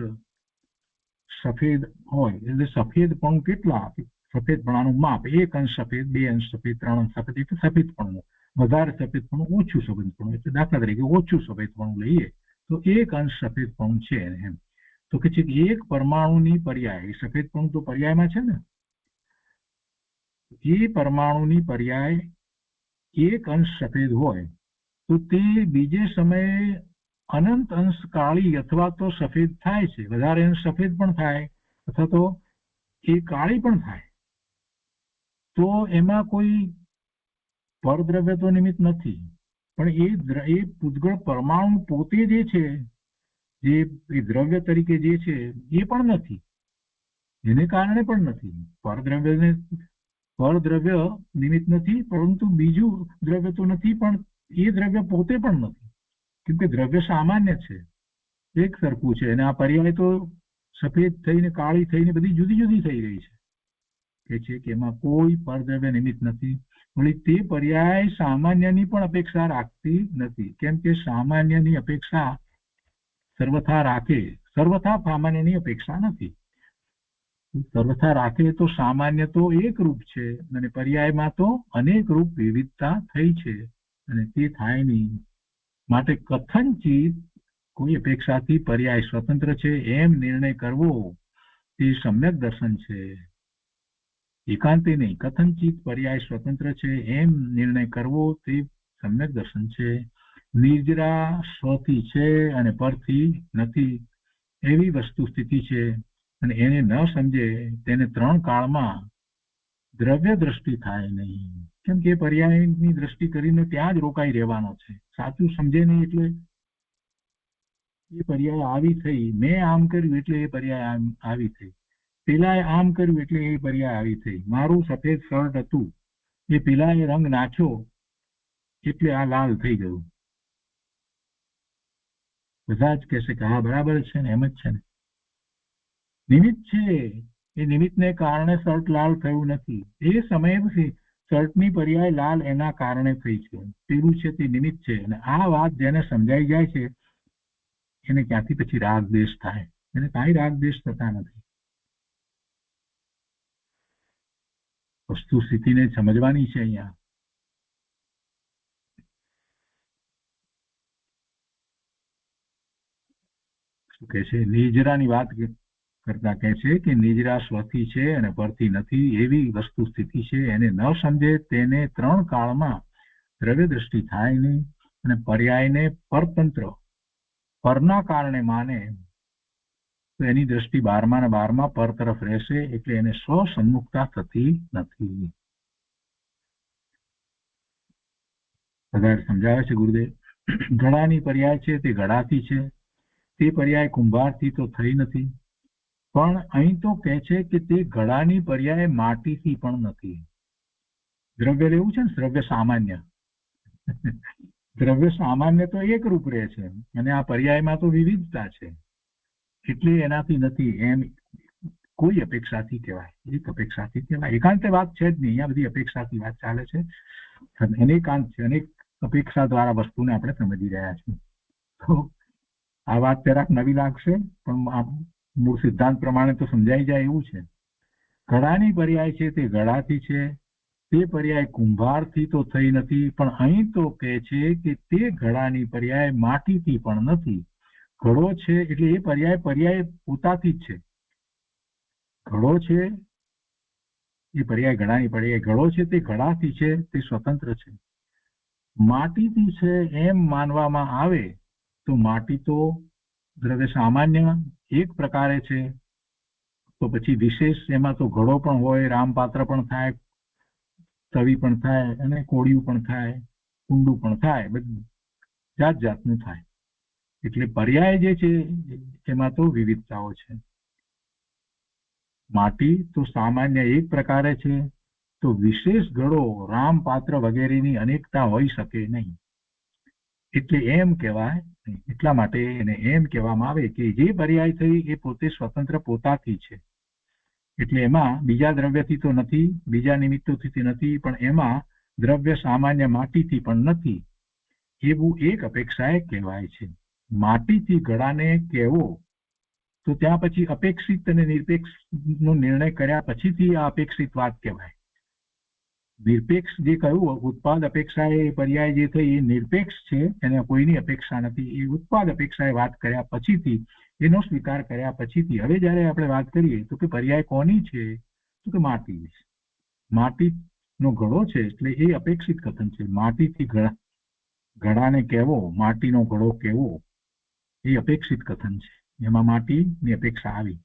સફેદ હોય એટલે સફેદપણું કેટલા? સફેદપણાનું માપ એક અંશ સફેદ, 2 અંશ સફેદ, 3 અંશ સફેદ એટલે સફેદપણું. વધારે સફેદપણું, ઓછું સફેદપણું. એટલે દાખલા તરીકે ઓછું સફેદપણું લઈએ તો એક અંશ સફેદપણું છે એમ. તો કે છે એક પરમાણુની પર્યાય, સફેદપણું તો પર્યાયમાં છે ને, એ પરમાણુની પર્યાય એક અંશ સફેદ હોય તો તે બીજે સમયે અનંત અંશ કાળી અથવા તો સફેદ થાય છે. વધારે અંશ સફેદ પણ થાય અથવા તો એ કાળી પણ થાય. તો એમાં કોઈ પરદ્રવ્ય તો નિમિત્ત નથી, પણ એ પૂતગળ પરમાણુ પોતે જે છે, જે દ્રવ્ય તરીકે જે છે એ પણ નથી, એને કારણે પણ નથી. પરદ્રવ્ય નિમિત્ત નથી, પરંતુ બીજું દ્રવ્ય તો નથી, પણ એ દ્રવ્ય પોતે પણ નથી, કેમ કે દ્રવ્ય સામાન્ય છે, એક સરખું છે. અને આ પર્યાય તો સફેદ થઈને કાળી થઈને બધી જુદી જુદી થઈ રહી છે. કે છે કે એમાં કોઈ પરદ્રવ્ય નિમિત્ત નથી. વળી તે પર્યાય સામાન્યની પણ અપેક્ષા રાખતી નથી, કેમ કે સામાન્યની અપેક્ષા સર્વથા રાખે, સર્વથા સામાન્યની અપેક્ષા નથી. સર્વથા રાખે તો સામાન્ય તો એક રૂપ છે અને પર્યાયમાં તો અનેક રૂપ વિવિધતા થઈ છે અને તે થાય નહીં. માટે કથનચિત કોઈ અપેક્ષાથી પર્યાય સ્વતંત્ર છે એમ નિર્ણય કરવો તે સમ્યક દર્શન છે. એકાંતે નહીં, કથનચિત પર્યાય સ્વતંત્ર છે એમ નિર્ણય કરવો તે સમ્યક દર્શન છે. નિદ્રા સ્વથી છે અને પરથી નથી એવી વસ્તુ સ્થિતિ છે અને એને ન સમજે તેને 3 કાળમાં દ્રવ્ય દ્રષ્ટિ થાય નહીં, કેમ કે પર્યાયની દ્રષ્ટિ કરીને ત્યાં જ રોકાઈ રહેવાનો છે. સાચું સમજે નહીં એટલે એ પર્યાય આવી થઈ, મેં આમ કર્યું એટલે એ પર્યાય આવી થઈ, પેલાએ આમ કર્યું એટલે એ પર્યાય આવી થઈ, મારું સફેદ શર્ટ હતું એ પેલાએ રંગ નાખ્યો એટલે આ લાલ થઈ ગયું. બધા જ કહેશે કે હા બરાબર છે ને, એમ જ છે ને. નિમિત્ત છે, એ નિમિત્તને કારણે શર્ટ લાલ થયું નથી. એ સમયે શર્ટની પર્યાય લાલ એના કારણે થઈ છે. પેલું છે તે નિમિત્ત છે. અને આ વાત જેને સમજાઈ જાય છે એને ક્યાંથી પછી રાગ દ્વેષ થાય? એને કાંઈ રાગ દ્વેષ થતા નથી. વસ્તુ સ્થિતિને સમજવાની છે. અહીંયા શું કે છે, નિજરાની વાત કરતા કહે છે કે નિજરા સ્વથી છે અને પરથી નથી, એવી વસ્તુ સ્થિતિ છે. એને ન સમજે તેને 3 કાળમાં દ્રવ્ય દ્રષ્ટિ થાય નહીં, અને પર્યાયને પરતંત્ર પરના કારણે માને તો એની દ્રષ્ટિ 12માં ને 12માં પર તરફ રહેશે. એટલે એને સ્વસન્મુખતા થતી નથી. વધારે સમજાવે છે ગુરુદેવ. ઘડાની પર્યાય છે તે ઘડાથી છે, તે પર્યાય કુંભારથી તો થઈ નથી. પણ અહીં તો કહે છે કે તે ઘડાની પર્યાય માટીથી પણ નથી. દ્રવ્ય લેવું છે ને, દ્રવ્ય સામાન્ય. દ્રવ્ય સામાન્ય તો એક રૂપ રહે છે, અને આ પર્યાયમાં તો વિવિધતા છે. એટલે એનાથી નથી એમ કોઈ અપેક્ષાથી કહેવાય. એક અપેક્ષાથી કહેવાય. એકાંતે વાત છે જ નહીં. અહીંયા બધી અપેક્ષાથી વાત ચાલે છે. અનેકાંત છે. અનેક અપેક્ષા દ્વારા વસ્તુને આપણે સમજી રહ્યા છીએ. તો આ વાત જરાક નવી લાગશે, પણ મૂળ સિદ્ધાંત પ્રમાણે તો સમજાઈ જાય એવું છે. ઘડાની પર્યાય છે તે ઘડાથી છે, તે પર્યાય કુંભારથી તો થઈ નથી. પણ અહીં તો કહે છે કે તે ઘડાની પર્યાય માટીથી પણ નથી. ઘડો છે એટલે એ પર્યાય પોતાથી જ છે. ઘડો છે એ પર્યાય ઘડાની પર્યાય ઘડો છે તે ઘડાથી છે, તે સ્વતંત્ર છે. માટીથી છે એમ માનવામાં આવે તો માટી તો દ્રવ્ય સામાન્ય એક પ્રકારે છે. તો પછી વિશેષ એમાં તો ઘડો પણ હોય, રામપાત્ર પણ થાય, તવી પણ થાય, અને કોળિયું પણ થાય, કુંડું પણ થાય, બધું જાત જાતનું થાય. એટલે પર્યાય જે છે એમાં તો વિવિધતાઓ છે. માટી તો સામાન્ય એક પ્રકારે છે, તો વિશેષ ઘડો, રામપાત્ર વગેરેની અનેકતા હોઈ શકે નહીં. એટલે એમ કહેવાય. એટલા માટે એને એમ કહેવામાં આવે કે જે પર્યાય થઈ એ પોતે સ્વતંત્ર પોતાથી છે. એટલે એમાં બીજા દ્રવ્યથી તો નથી, બીજા નિમિત્તોથી નથી, પણ એમાં દ્રવ્ય સામાન્ય માટીથી પણ નથી. એવું એક અપેક્ષાએ કહેવાય છે. માટીથી ઘડાને કહેવો તો ત્યાં પછી અપેક્ષિત અને નિરપેક્ષ નો નિર્ણય કર્યા પછીથી આ અપેક્ષિત વાત કહેવાય. નિરપેક્ષ જે કહ્યું, ઉત્પાદ અપેક્ષા એ પર્યાય જે થઈ એ નિરપેક્ષ છે, એને કોઈની અપેક્ષા નથી. એ ઉત્પાદ અપેક્ષાએ વાત કર્યા પછીથી, એનો સ્વીકાર કર્યા પછીથી હવે જયારે આપણે વાત કરીએ તો કે પર્યાય કોની છે, તો કે માટી છે. માટીનો ઘડો છે એટલે એ અપેક્ષિત કથન છે. માટીથી ઘડાને કહેવો, માટીનો ઘડો કહેવો, એ અપેક્ષિત કથન છે. એમાં માટીની અપેક્ષા આવી.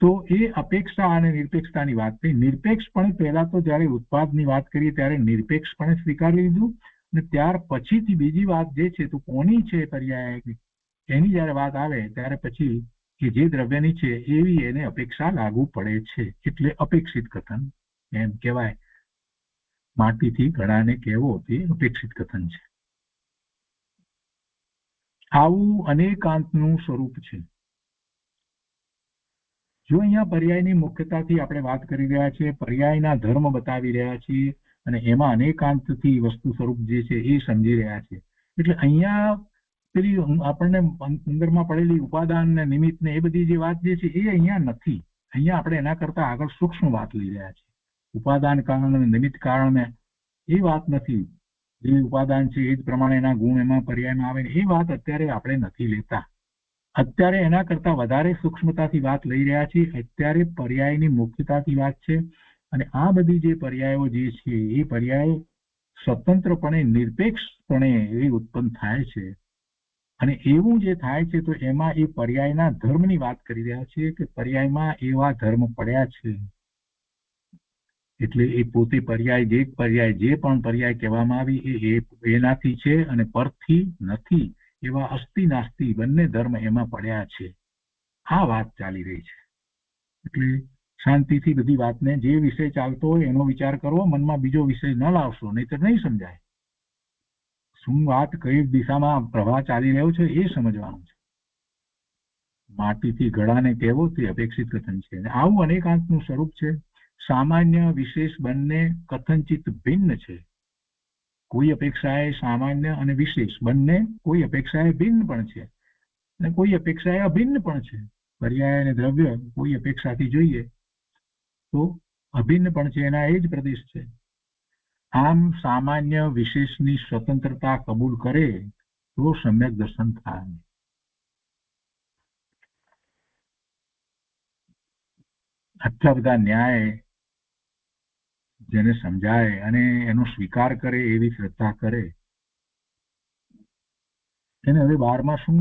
તો એ અપેક્ષા અને નિરપેક્ષતાની વાત થઈ. નિરપેક્ષપણે પહેલા તો જયારે ઉત્પાદની વાત કરીએ ત્યારે નિરપેક્ષપણે સ્વીકારી લીધું, અને ત્યાર પછીથી બીજી વાત જે છે તો કોની છે પર્યાય, એની જયારે વાત આવે ત્યારે પછી કે જે દ્રવ્યની છે એવી એને અપેક્ષા લાગુ પડે છે. એટલે અપેક્ષિત કથન એમ કહેવાય. માટીથી ઘડાને કહેવો તે અપેક્ષિત કથન છે. આવું અનેકાંતનું સ્વરૂપ છે. જો અહીંયા પર્યાયની મુખ્યતાથી આપણે વાત કરી રહ્યા છીએ, પર્યાયના ધર્મ બતાવી રહ્યા છીએ, અને એમાં અનેકાંતથી વસ્તુ સ્વરૂપ જે છે એ સમજી રહ્યા છે. એટલે અહીંયા પેલી આપણને અંદરમાં પડેલી ઉપાદાન ને નિમિત્ત ને એ બધી જે વાત જે છે એ અહીંયા નથી. અહીંયા આપણે એના કરતા આગળ સૂક્ષ્મ વાત લઈ રહ્યા છીએ. ઉપાદાન કારણ અને નિમિત્ત કારણ એ વાત નથી. જે ઉપાદાન છે એ જ પ્રમાણે એના ગુણ એમાં પર્યાયમાં આવે એ વાત અત્યારે આપણે નથી લેતા. અત્યારે એના કરતા વધારે સૂક્ષ્મતાથી વાત લઈ રહ્યા છીએ. અત્યારે પર્યાયની મુખ્યતાથી વાત છે. અને આ બધી જે પર્યાયો જે છે એ પર્યાય સ્વતંત્રપણે નિરપેક્ષપણે એ ઉત્પન્ન થાય છે. અને એવું જે થાય છે તો એમાં એ પર્યાયના ધર્મની વાત કરી રહ્યા છીએ કે પર્યાયમાં એવા ધર્મ પડ્યા છે. એટલે એ પોતે પર્યાય જે પણ પર્યાય કહેવામાં આવી એ એનાથી છે અને પરથી નથી. એવા અસ્તિ નાસ્તિ બંને ધર્મ એમાં પડ્યા છે. આ વાત ચાલી રહી છે. એટલે શાંતિથી બધી વાતને જે વિષય ચાલતો હોય એનો વિચાર કરવો, મનમાં બીજો વિષય ન લાવશો, નહીં તો નહીં સમજાય. શું વાત કઈ દિશામાં પ્રવાહ ચાલી રહ્યો છે એ સમજવાનું છે. માટીથી ઘડાને કહેવો તે અપેક્ષિત કથન છે. આવું અનેકાંતનું સ્વરૂપ છે. સામાન્ય વિશેષ બંને કથનચિત ભિન્ન છે. કોઈ અપેક્ષાએ સામાન્ય અને વિશેષ બંને કોઈ અપેક્ષાએ ભિન્ન પણ છે અને કોઈ અપેક્ષાએ અભિન્ન પણ છે. પર્યાય અને દ્રવ્ય કોઈ અપેક્ષાથી જોઈએ તો અભિન્ન પણ છે, એના એ જ પ્રદેશ છે. આમ સામાન્ય વિશેષની સ્વતંત્રતા કબૂલ કરે તો સમ્યક દર્શન થાય. આટલા બધા ન્યાય જેને સમજાય અને એનો સ્વીકાર કરે, એવી શ્રદ્ધા કરે, એને હવે બારમાં શું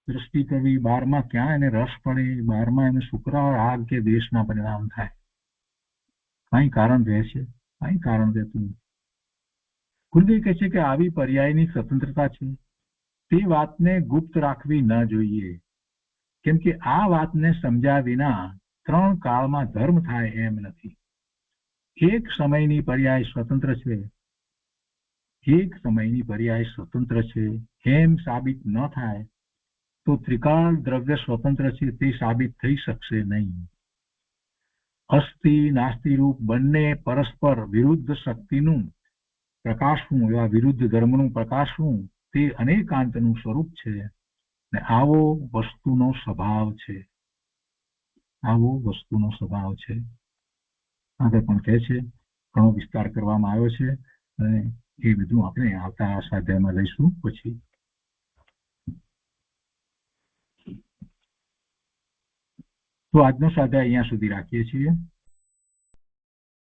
દ્રષ્ટિ કરવી, બારમાં ક્યાં એને રસ પડે, બારમાં એને શુક્ર રાગ કે દ્વેષના પરિણામ થાય, કઈ કારણ રહે છે? કઈ કારણ રહેતું નથી. ગુરુદેવ કહે છે કે આવી પર્યાયની સ્વતંત્રતા છે તે વાતને ગુપ્ત રાખવી ન જોઈએ, કેમ કે આ વાતને સમજ્યા વિના 3 કાળમાં ધર્મ થાય એમ નથી. એક સમયની પર્યાય સ્વતંત્ર છે, એક સમયની પર્યાય સ્વતંત્ર છે એમ સાબિત ન થાય તો ત્રિકાળ દ્રવ્ય સ્વતંત્ર છે તે સાબિત થઈ શકશે નહીં. અસ્થિ નાસ્તિ રૂપ બંને પરસ્પર વિરુદ્ધ શક્તિનું પ્રકાશવું, એવા વિરુદ્ધ ધર્મનું પ્રકાશવું તે અનેકાંતનું સ્વરૂપ છે ને આવો વસ્તુનો સ્વભાવ છે. આવો વસ્તુનો સ્વભાવ છે. આગળ પણ કહે છે, ઘણો વિસ્તાર કરવામાં આવ્યો છે અને એ બધું આપણે આવતા સ્વાધ્યાયમાં લઈશું. પછી તો આજનો સ્વાધ્યાય અહીંયા સુધી રાખીએ છીએ.